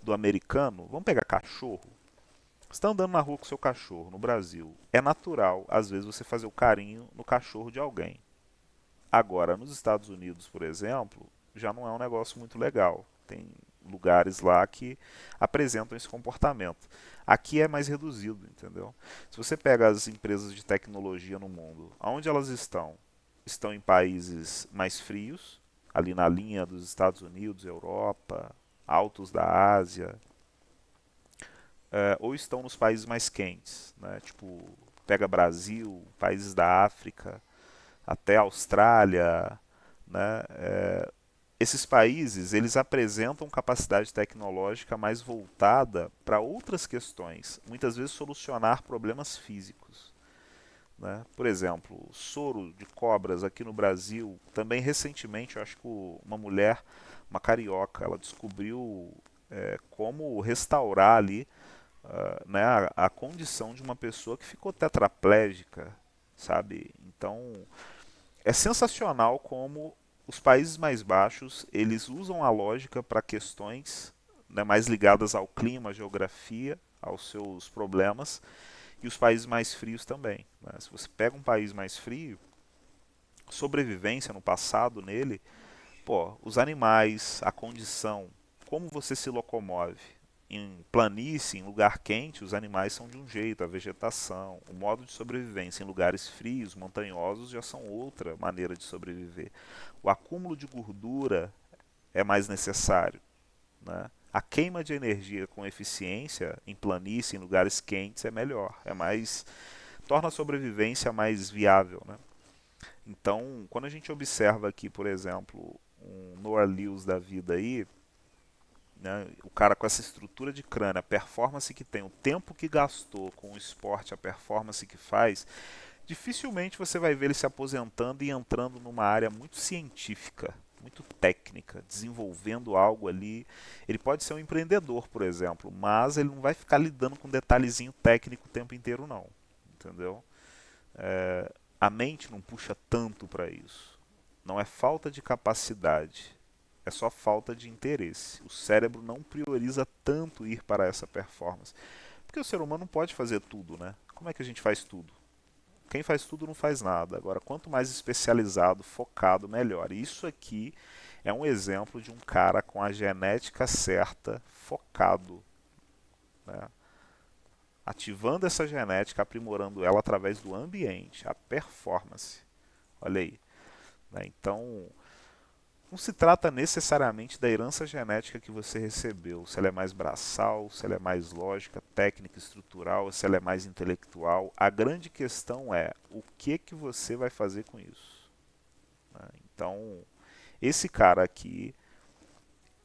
do americano. Vamos pegar cachorro. Você está andando na rua com seu cachorro no Brasil. É natural, às vezes, você fazer o carinho no cachorro de alguém. Agora, nos Estados Unidos, por exemplo, já não é um negócio muito legal. Tem lugares lá que apresentam esse comportamento. Aqui é mais reduzido, entendeu? Se você pega as empresas de tecnologia no mundo, aonde elas estão? Estão em países mais frios, ali na linha dos Estados Unidos, Europa, altos da Ásia, ou estão nos países mais quentes, né? Tipo, pega Brasil, países da África, até Austrália, né? Esses países eles apresentam capacidade tecnológica mais voltada para outras questões, muitas vezes solucionar problemas físicos. Né? Por exemplo, soro de cobras aqui no Brasil, também recentemente, eu acho que uma mulher, uma carioca, ela descobriu como restaurar ali né, a condição de uma pessoa que ficou tetraplégica, sabe? Então, é sensacional como os países mais baixos eles usam a lógica para questões, né, mais ligadas ao clima, à geografia, aos seus problemas, e os países mais frios também. Né? Se você pega um país mais frio, sobrevivência no passado nele, pô, os animais, a condição, como você se locomove. Em planície, em lugar quente, os animais são de um jeito, a vegetação, o modo de sobrevivência. Em lugares frios, montanhosos, já são outra maneira de sobreviver. O acúmulo de gordura é mais necessário. Né? A queima de energia com eficiência em planície, em lugares quentes, é melhor. É mais torna a sobrevivência mais viável. Né? Então, quando a gente observa aqui, por exemplo, um Noah Lewis da vida aí, né, o cara com essa estrutura de crânio, a performance que tem, o tempo que gastou com o esporte, a performance que faz, dificilmente você vai ver ele se aposentando e entrando numa área muito científica, muito técnica, desenvolvendo algo ali. Ele pode ser um empreendedor, por exemplo, mas ele não vai ficar lidando com detalhezinho técnico o tempo inteiro, não. Entendeu? A mente não puxa tanto para isso. Não é falta de capacidade, é só falta de interesse. O cérebro não prioriza tanto ir para essa performance. Porque o ser humano não pode fazer tudo, né? Como é que a gente faz tudo? Quem faz tudo não faz nada. Agora, quanto mais especializado, focado, melhor. Isso aqui é um exemplo de um cara com a genética certa, focado, né? Ativando essa genética, aprimorando ela através do ambiente, a performance. Olha aí. Né? Então, não se trata necessariamente da herança genética que você recebeu, se ela é mais braçal, se ela é mais lógica, técnica, estrutural, se ela é mais intelectual. A grande questão é o que você vai fazer com isso. Né? Então, esse cara aqui,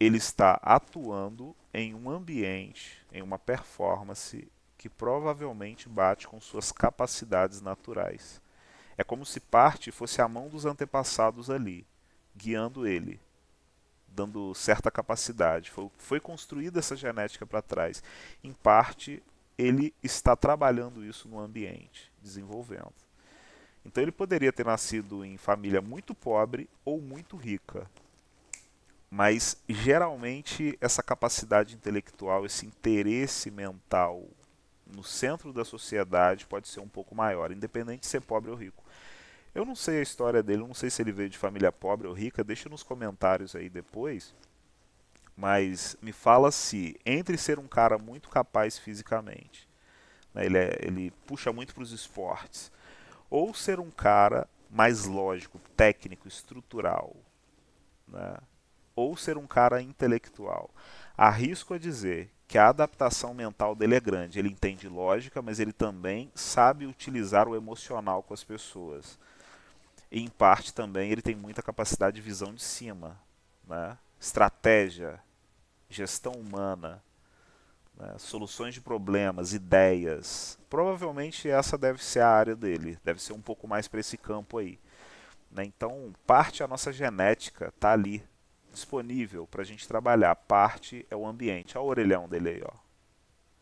ele está atuando em um ambiente, em uma performance que provavelmente bate com suas capacidades naturais. É como se parte fosse a mão dos antepassados ali, guiando ele, dando certa capacidade. Foi construída essa genética para trás. Em parte, ele está trabalhando isso no ambiente, desenvolvendo. Então ele poderia ter nascido em família muito pobre ou muito rica. Mas geralmente essa capacidade intelectual, esse interesse mental no centro da sociedade pode ser um pouco maior, independente de ser pobre ou rico. Eu não sei a história dele, eu não sei se ele veio de família pobre ou rica, deixa nos comentários aí depois. Mas me fala se, entre ser um cara muito capaz fisicamente, né, ele puxa muito para os esportes, ou ser um cara mais lógico, técnico, estrutural, né, ou ser um cara intelectual. Arrisco a dizer que a adaptação mental dele é grande. Ele entende lógica, mas ele também sabe utilizar o emocional com as pessoas. E, em parte também ele tem muita capacidade de visão de cima, né? Estratégia, gestão humana, né? Soluções de problemas, ideias. Provavelmente essa deve ser a área dele, deve ser um pouco mais para esse campo aí. Né? Então, parte da nossa genética está ali, disponível para a gente trabalhar. Parte é o ambiente. Olha o orelhão dele aí. Ó.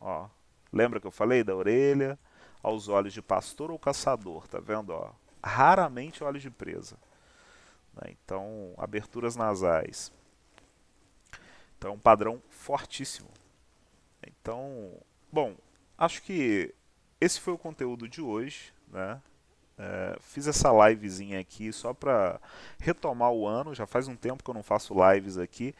Ó. Lembra que eu falei da orelha aos olhos de pastor ou caçador? Tá vendo? Ó? Raramente olhos de presa. Né? Então, aberturas nasais. Então, é um padrão fortíssimo. Então, bom, acho que esse foi o conteúdo de hoje. Né? Fiz essa livezinha aqui só para retomar o ano. Já faz um tempo que eu não faço lives aqui,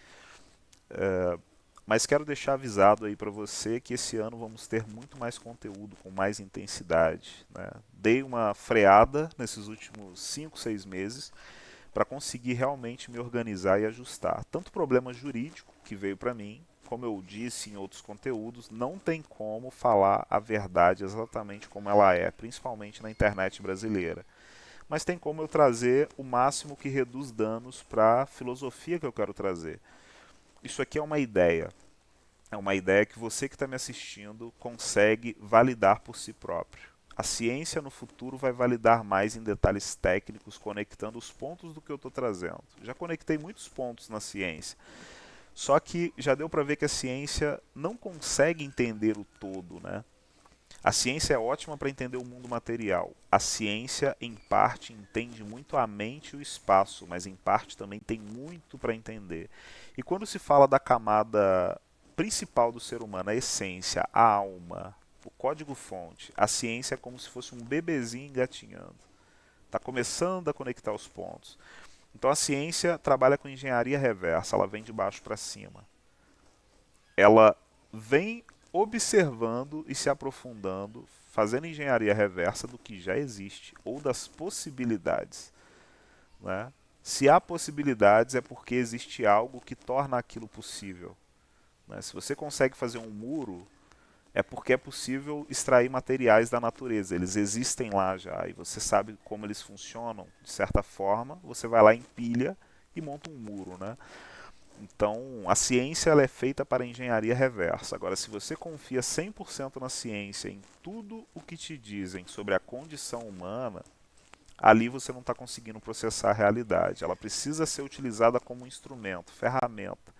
mas quero deixar avisado aí para você que esse ano vamos ter muito mais conteúdo com mais intensidade. Né? Dei uma freada nesses últimos 5, 6 meses para conseguir realmente me organizar e ajustar. Tanto problema jurídico que veio para mim, como eu disse em outros conteúdos, não tem como falar a verdade exatamente como ela é, principalmente na internet brasileira. Mas tem como eu trazer o máximo que reduz danos para a filosofia que eu quero trazer. Isso aqui é uma ideia. É uma ideia que você que está me assistindo consegue validar por si próprio. A ciência no futuro vai validar mais em detalhes técnicos, conectando os pontos do que eu estou trazendo. Já conectei muitos pontos na ciência. Só que já deu para ver que a ciência não consegue entender o todo, né? A ciência é ótima para entender o mundo material. A ciência, em parte, entende muito a mente e o espaço, mas em parte também tem muito para entender. E quando se fala da camada principal do ser humano, a essência, a alma, o código-fonte, a ciência é como se fosse um bebezinho engatinhando. Está começando a conectar os pontos. Então a ciência trabalha com engenharia reversa, ela vem de baixo para cima. Ela vem observando e se aprofundando, fazendo engenharia reversa do que já existe ou das possibilidades. Né? Se há possibilidades é porque existe algo que torna aquilo possível. Né? Se você consegue fazer um muro, é porque é possível extrair materiais da natureza. Eles existem lá já e você sabe como eles funcionam. De certa forma, você vai lá, empilha e monta um muro. Né? Então, a ciência ela é feita para a engenharia reversa. Agora, se você confia 100% na ciência, em tudo o que te dizem sobre a condição humana, ali você não está conseguindo processar a realidade. Ela precisa ser utilizada como instrumento, ferramenta,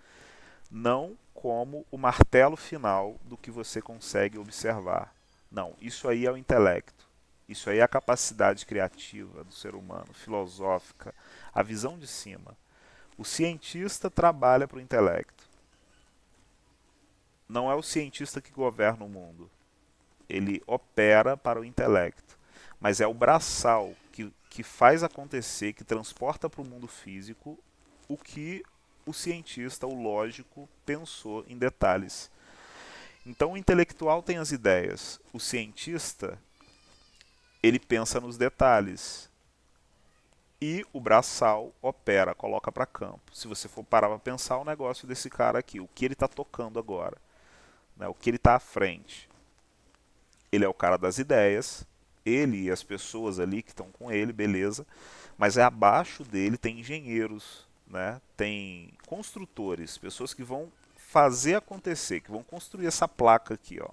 não como o martelo final do que você consegue observar. Não, isso aí é o intelecto. Isso aí é a capacidade criativa do ser humano, filosófica, a visão de cima. O cientista trabalha para o intelecto. Não é o cientista que governa o mundo. Ele opera para o intelecto. Mas é o braçal que faz acontecer, que transporta para o mundo físico o que o cientista, o lógico, pensou em detalhes. Então o intelectual tem as ideias. O cientista, ele pensa nos detalhes. E o braçal opera, coloca para campo. Se você for parar para pensar o negócio desse cara aqui, o que ele está tocando agora, né, o que ele está à frente. Ele é o cara das ideias, ele e as pessoas ali que estão com ele, beleza, mas é abaixo dele tem engenheiros, né, tem construtores, pessoas que vão fazer acontecer, que vão construir essa placa aqui, ó.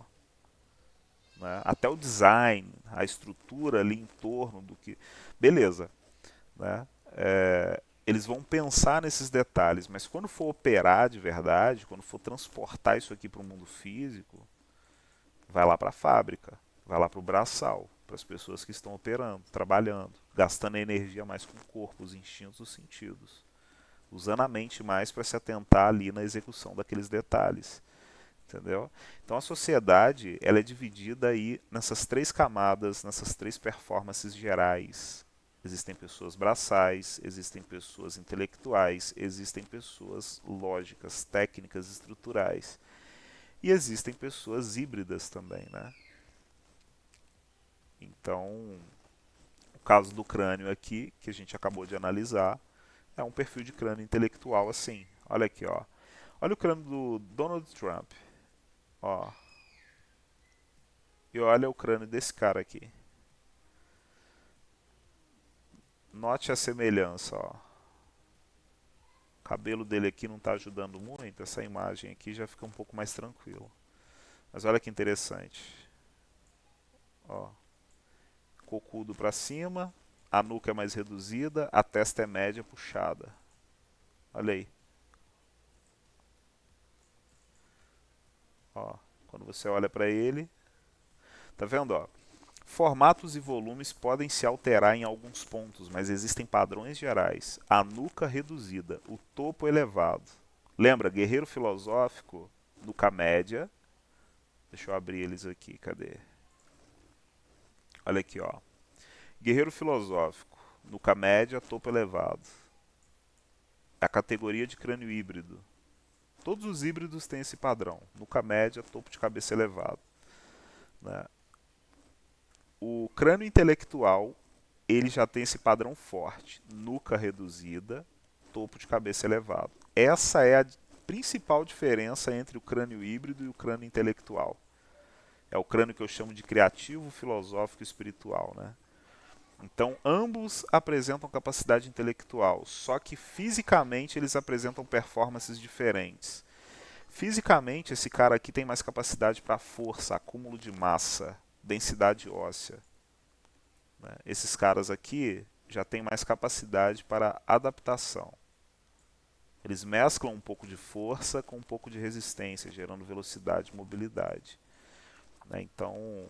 Né, até o design, a estrutura ali em torno do que. Beleza. Né? Eles vão pensar nesses detalhes, mas quando for operar de verdade, quando for transportar isso aqui para o mundo físico, vai lá para a fábrica, vai lá para o braçal, para as pessoas que estão operando, trabalhando, gastando energia mais com o corpo, os instintos, os sentidos, usando a mente mais para se atentar ali na execução daqueles detalhes. Entendeu? Então a sociedade ela é dividida aí nessas três camadas, nessas três performances gerais. Existem pessoas braçais, existem pessoas intelectuais, existem pessoas lógicas, técnicas, estruturais. E existem pessoas híbridas também, né? Então, o caso do crânio aqui, que a gente acabou de analisar, é um perfil de crânio intelectual assim. Olha aqui, ó. Olha o crânio do Donald Trump, ó. E olha o crânio desse cara aqui. Note a semelhança, ó. O cabelo dele aqui não está ajudando muito, essa imagem aqui já fica um pouco mais tranquilo. Mas olha que interessante. Ó, cocudo para cima, a nuca é mais reduzida, a testa é média puxada. Olha aí. Ó, quando você olha para ele, tá vendo, ó? Formatos e volumes podem se alterar em alguns pontos, mas existem padrões gerais. A nuca reduzida, o topo elevado. Lembra, guerreiro filosófico, nuca média. Deixa eu abrir eles aqui, cadê? Olha aqui, ó. Guerreiro filosófico, nuca média, topo elevado. A categoria de crânio híbrido. Todos os híbridos têm esse padrão. Nuca média, topo de cabeça elevado. Né? O crânio intelectual, ele já tem esse padrão forte. Nuca reduzida, topo de cabeça elevado. Essa é a principal diferença entre o crânio híbrido e o crânio intelectual. É o crânio que eu chamo de criativo, filosófico e espiritual. Né? Então, ambos apresentam capacidade intelectual, só que fisicamente eles apresentam performances diferentes. Fisicamente, esse cara aqui tem mais capacidade para força, acúmulo de massa, densidade óssea. Né? Esses caras aqui já têm mais capacidade para adaptação. Eles mesclam um pouco de força com um pouco de resistência, gerando velocidade e mobilidade. Né? Então,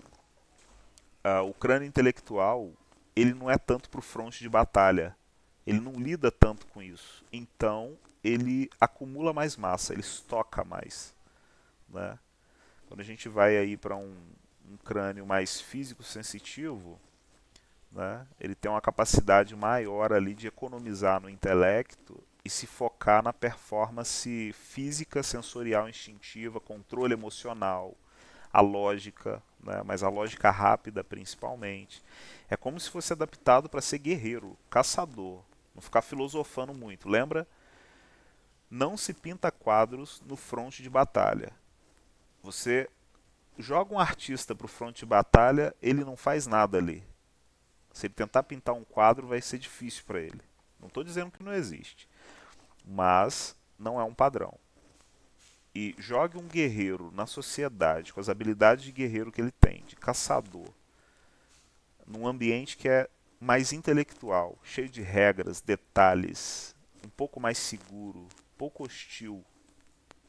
o crânio intelectual ele não é tanto para o fronte de batalha. Ele não lida tanto com isso. Então, ele acumula mais massa, ele estoca mais. Né? Quando a gente vai aí para um crânio mais físico-sensitivo, né, ele tem uma capacidade maior ali de economizar no intelecto e se focar na performance física, sensorial, instintiva, controle emocional, a lógica, né, mas a lógica rápida principalmente. É como se fosse adaptado para ser guerreiro, caçador, não ficar filosofando muito. Lembra? Não se pinta quadros no fronte de batalha. Você joga um artista para o fronte de batalha, ele não faz nada ali. Se ele tentar pintar um quadro, vai ser difícil para ele. Não estou dizendo que não existe, mas não é um padrão. E jogue um guerreiro na sociedade, com as habilidades de guerreiro que ele tem, de caçador, num ambiente que é mais intelectual, cheio de regras, detalhes, um pouco mais seguro, pouco hostil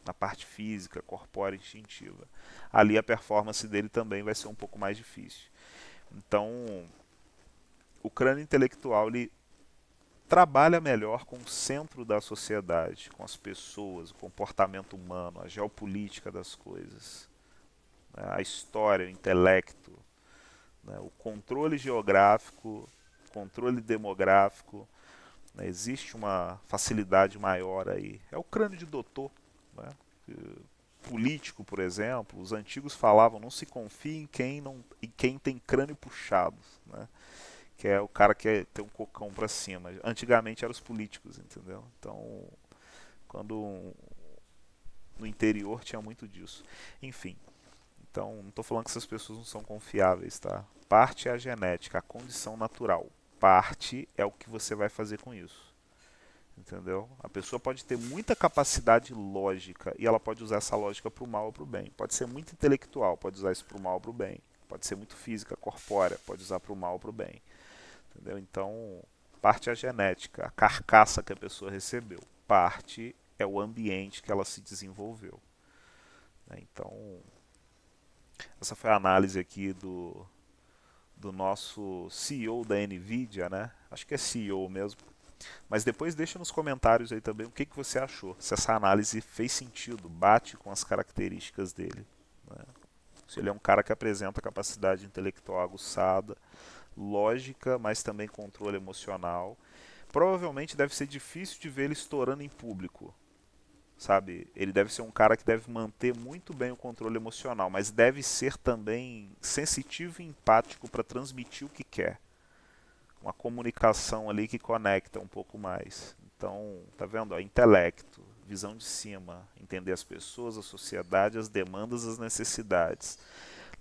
na parte física, corpórea, instintiva. Ali a performance dele também vai ser um pouco mais difícil. Então, o crânio intelectual ele trabalha melhor com o centro da sociedade, com as pessoas, o comportamento humano, a geopolítica das coisas, né, a história, o intelecto, né, o controle geográfico, controle demográfico. Né, existe uma facilidade maior aí. É o crânio de doutor. Né, político, por exemplo, os antigos falavam não se confie em quem tem crânio puxado. Né? Que é o cara que tem um cocão para cima. Antigamente eram os políticos, entendeu? Então, no interior tinha muito disso. Enfim, então não estou falando que essas pessoas não são confiáveis, tá? Parte é a genética, a condição natural. Parte é o que você vai fazer com isso. Entendeu? A pessoa pode ter muita capacidade lógica e ela pode usar essa lógica para o mal ou para o bem. Pode ser muito intelectual, pode usar isso para o mal ou para o bem. Pode ser muito física, corpórea, pode usar para o mal ou para o bem. Entendeu? Então, parte é a genética, a carcaça que a pessoa recebeu. Parte é o ambiente que ela se desenvolveu. Né? Então, essa foi a análise aqui do nosso CEO da NVIDIA, né? Acho que é CEO mesmo. Mas depois deixa nos comentários aí também o que você achou. Se essa análise fez sentido, bate com as características dele. Né? Se ele é um cara que apresenta capacidade intelectual aguçada, lógica, mas também controle emocional. Provavelmente deve ser difícil de ver ele estourando em público, sabe? Ele deve ser um cara que deve manter muito bem o controle emocional, mas deve ser também sensitivo e empático para transmitir o que quer. Uma comunicação ali que conecta um pouco mais. Então, tá vendo? Ó, intelecto, visão de cima, entender as pessoas, a sociedade, as demandas, as necessidades.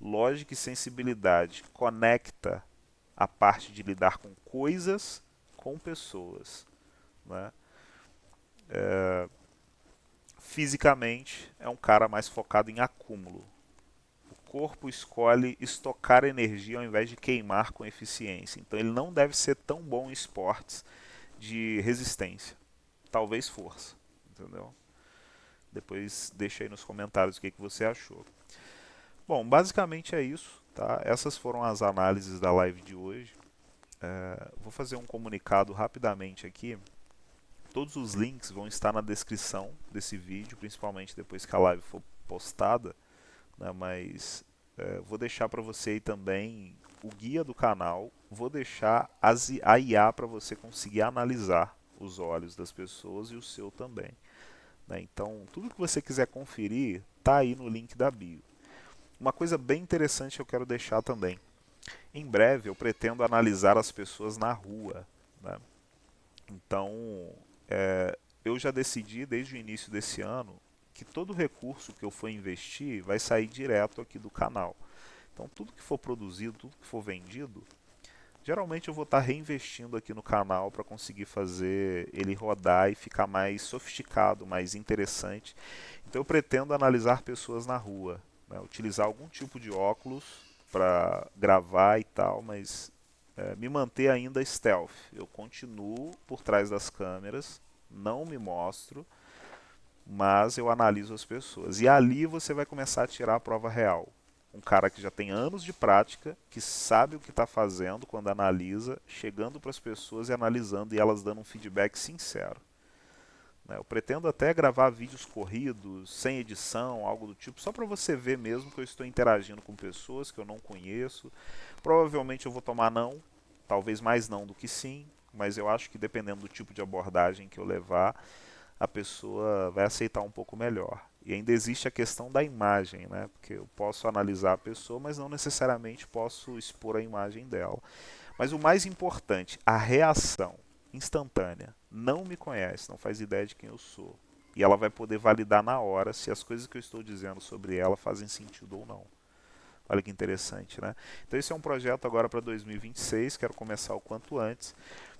Lógica e sensibilidade conecta a parte de lidar com coisas com pessoas, né? Fisicamente, é um cara mais focado em acúmulo. O corpo escolhe estocar energia ao invés de queimar com eficiência. Então ele não deve ser tão bom em esportes de resistência. Talvez força, entendeu? Depois deixa aí nos comentários o que você achou. Bom, basicamente é isso, tá? Essas foram as análises da live de hoje. Vou fazer um comunicado rapidamente aqui. Todos os links vão estar na descrição desse vídeo, principalmente depois que a live for postada, né? Mas vou deixar para você aí também o guia do canal, vou deixar a IA para você conseguir analisar os olhos das pessoas e o seu também, né? Então, tudo que você quiser conferir está aí no link da bio. Uma coisa bem interessante que eu quero deixar também. Em breve eu pretendo analisar as pessoas na rua, né? Então, eu já decidi desde o início desse ano que todo recurso que eu for investir vai sair direto aqui do canal. Então, tudo que for produzido, tudo que for vendido, geralmente eu vou estar reinvestindo aqui no canal para conseguir fazer ele rodar e ficar mais sofisticado, mais interessante. Então, eu pretendo analisar pessoas na rua, né? Utilizar algum tipo de óculos para gravar e tal, mas me manter ainda stealth. Eu continuo por trás das câmeras, não me mostro, mas eu analiso as pessoas. E ali você vai começar a tirar a prova real. Um cara que já tem anos de prática, que sabe o que está fazendo quando analisa, chegando para as pessoas e analisando e elas dando um feedback sincero, né? Eu pretendo até gravar vídeos corridos, sem edição, algo do tipo, só para você ver mesmo que eu estou interagindo com pessoas que eu não conheço. Provavelmente eu vou tomar não, talvez mais não do que sim, mas eu acho que dependendo do tipo de abordagem que eu levar, a pessoa vai aceitar um pouco melhor. E ainda existe a questão da imagem, né? Porque eu posso analisar a pessoa, mas não necessariamente posso expor a imagem dela. Mas o mais importante, a reação instantânea. Não me conhece, não faz ideia de quem eu sou. E ela vai poder validar na hora se as coisas que eu estou dizendo sobre ela fazem sentido ou não. Olha que interessante, né? Então esse é um projeto agora para 2026, quero começar o quanto antes.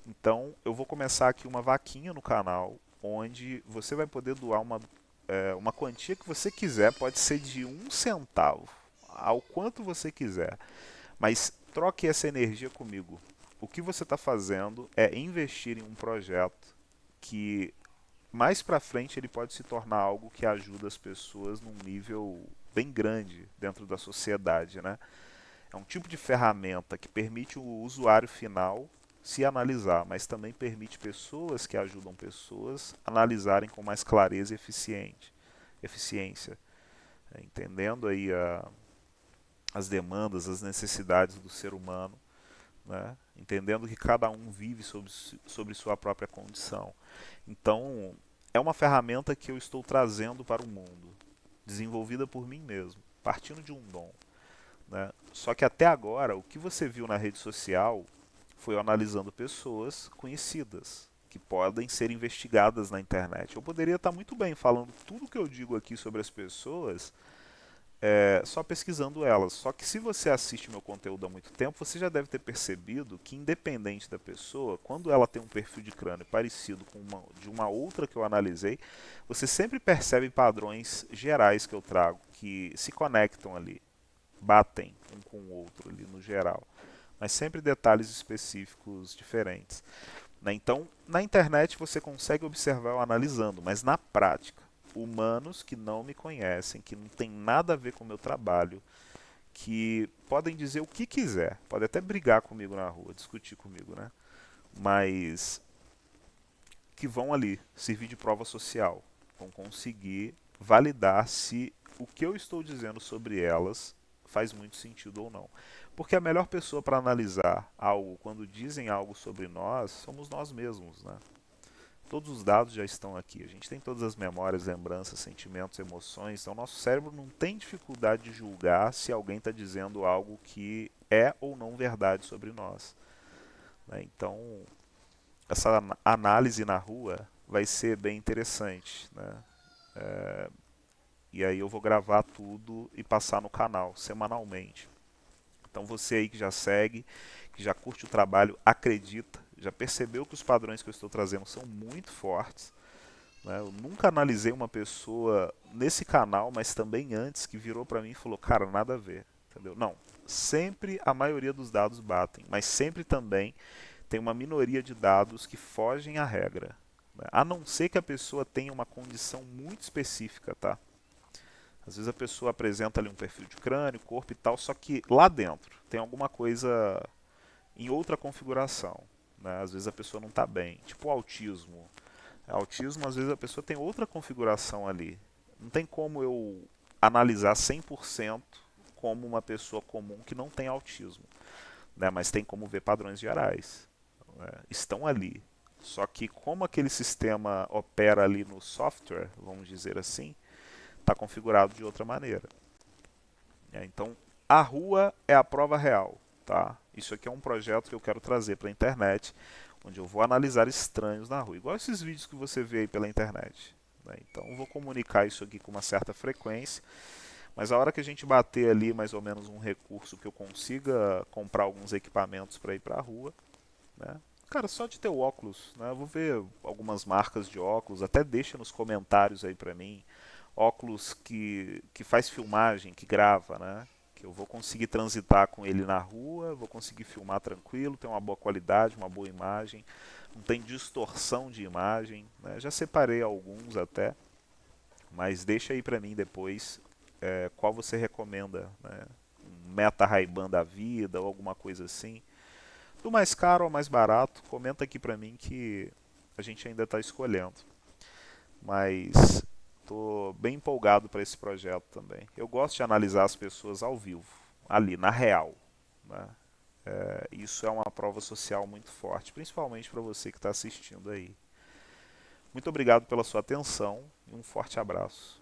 Então eu vou começar aqui uma vaquinha no canal, onde você vai poder doar uma quantia que você quiser, pode ser de 1 centavo, ao quanto você quiser. Mas troque essa energia comigo. O que você está fazendo é investir em um projeto que mais para frente ele pode se tornar algo que ajuda as pessoas num nível bem grande dentro da sociedade, né? É um tipo de ferramenta que permite o usuário final se analisar, mas também permite pessoas que ajudam pessoas analisarem com mais clareza e eficiência, entendendo aí as demandas, as necessidades do ser humano, né? Entendendo que cada um vive sobre sua própria condição. Então, é uma ferramenta que eu estou trazendo para o mundo, desenvolvida por mim mesmo, partindo de um dom, né? Só que até agora, o que você viu na rede social foi eu analisando pessoas conhecidas, que podem ser investigadas na internet. Eu poderia estar muito bem falando tudo que eu digo aqui sobre as pessoas só pesquisando elas. Só que se você assiste meu conteúdo há muito tempo, você já deve ter percebido que independente da pessoa, quando ela tem um perfil de crânio parecido com de uma outra que eu analisei, você sempre percebe padrões gerais que eu trago, que se conectam ali, batem um com o outro ali no geral. Mas sempre detalhes específicos diferentes, né? Então, na internet você consegue observar eu analisando, mas na prática, humanos que não me conhecem, que não tem nada a ver com o meu trabalho, que podem dizer o que quiser, podem até brigar comigo na rua, discutir comigo, né? Mas que vão ali servir de prova social, vão conseguir validar se o que eu estou dizendo sobre elas faz muito sentido ou não. Porque a melhor pessoa para analisar algo quando dizem algo sobre nós somos nós mesmos, né? Todos os dados já estão aqui. A gente tem todas as memórias, lembranças, sentimentos, emoções. Então, nosso cérebro não tem dificuldade de julgar se alguém está dizendo algo que é ou não verdade sobre nós, né? Então, essa análise na rua vai ser bem interessante, né? E aí eu vou gravar tudo e passar no canal semanalmente. Então você aí que já segue, que já curte o trabalho, acredita, já percebeu que os padrões que eu estou trazendo são muito fortes, né? Eu nunca analisei uma pessoa nesse canal, mas também antes, que virou para mim e falou, cara, nada a ver, entendeu? Não, sempre a maioria dos dados batem, mas sempre também tem uma minoria de dados que fogem à regra, né? A não ser que a pessoa tenha uma condição muito específica, tá? Às vezes a pessoa apresenta ali um perfil de crânio, corpo e tal, só que lá dentro tem alguma coisa em outra configuração, né? Às vezes a pessoa não está bem, tipo o autismo. Autismo, às vezes a pessoa tem outra configuração ali. Não tem como eu analisar 100% como uma pessoa comum que não tem autismo, né? Mas tem como ver padrões gerais, né? Estão ali. Só que como aquele sistema opera ali no software, vamos dizer assim, está configurado de outra maneira. Então, a rua é a prova real. Tá? Isso aqui é um projeto que eu quero trazer para a internet, onde eu vou analisar estranhos na rua, igual esses vídeos que você vê aí pela internet, né? Então, eu vou comunicar isso aqui com uma certa frequência, mas a hora que a gente bater ali mais ou menos um recurso que eu consiga comprar alguns equipamentos para ir para a rua, né? Cara, só de ter o óculos, né? Eu vou ver algumas marcas de óculos, até deixa nos comentários aí para mim, óculos que faz filmagem, que grava, né? Que eu vou conseguir transitar com ele na rua, vou conseguir filmar tranquilo, tem uma boa qualidade, uma boa imagem, não tem distorção de imagem, né? Já separei alguns até, mas deixa aí pra mim depois qual você recomenda, né? Um Meta Ray-Ban da vida ou alguma coisa assim. Do mais caro ao mais barato, comenta aqui pra mim que a gente ainda está escolhendo. Mas estou bem empolgado para esse projeto também. Eu gosto de analisar as pessoas ao vivo, ali, na real, né? Isso é uma prova social muito forte, principalmente para você que está assistindo aí. Muito obrigado pela sua atenção e um forte abraço.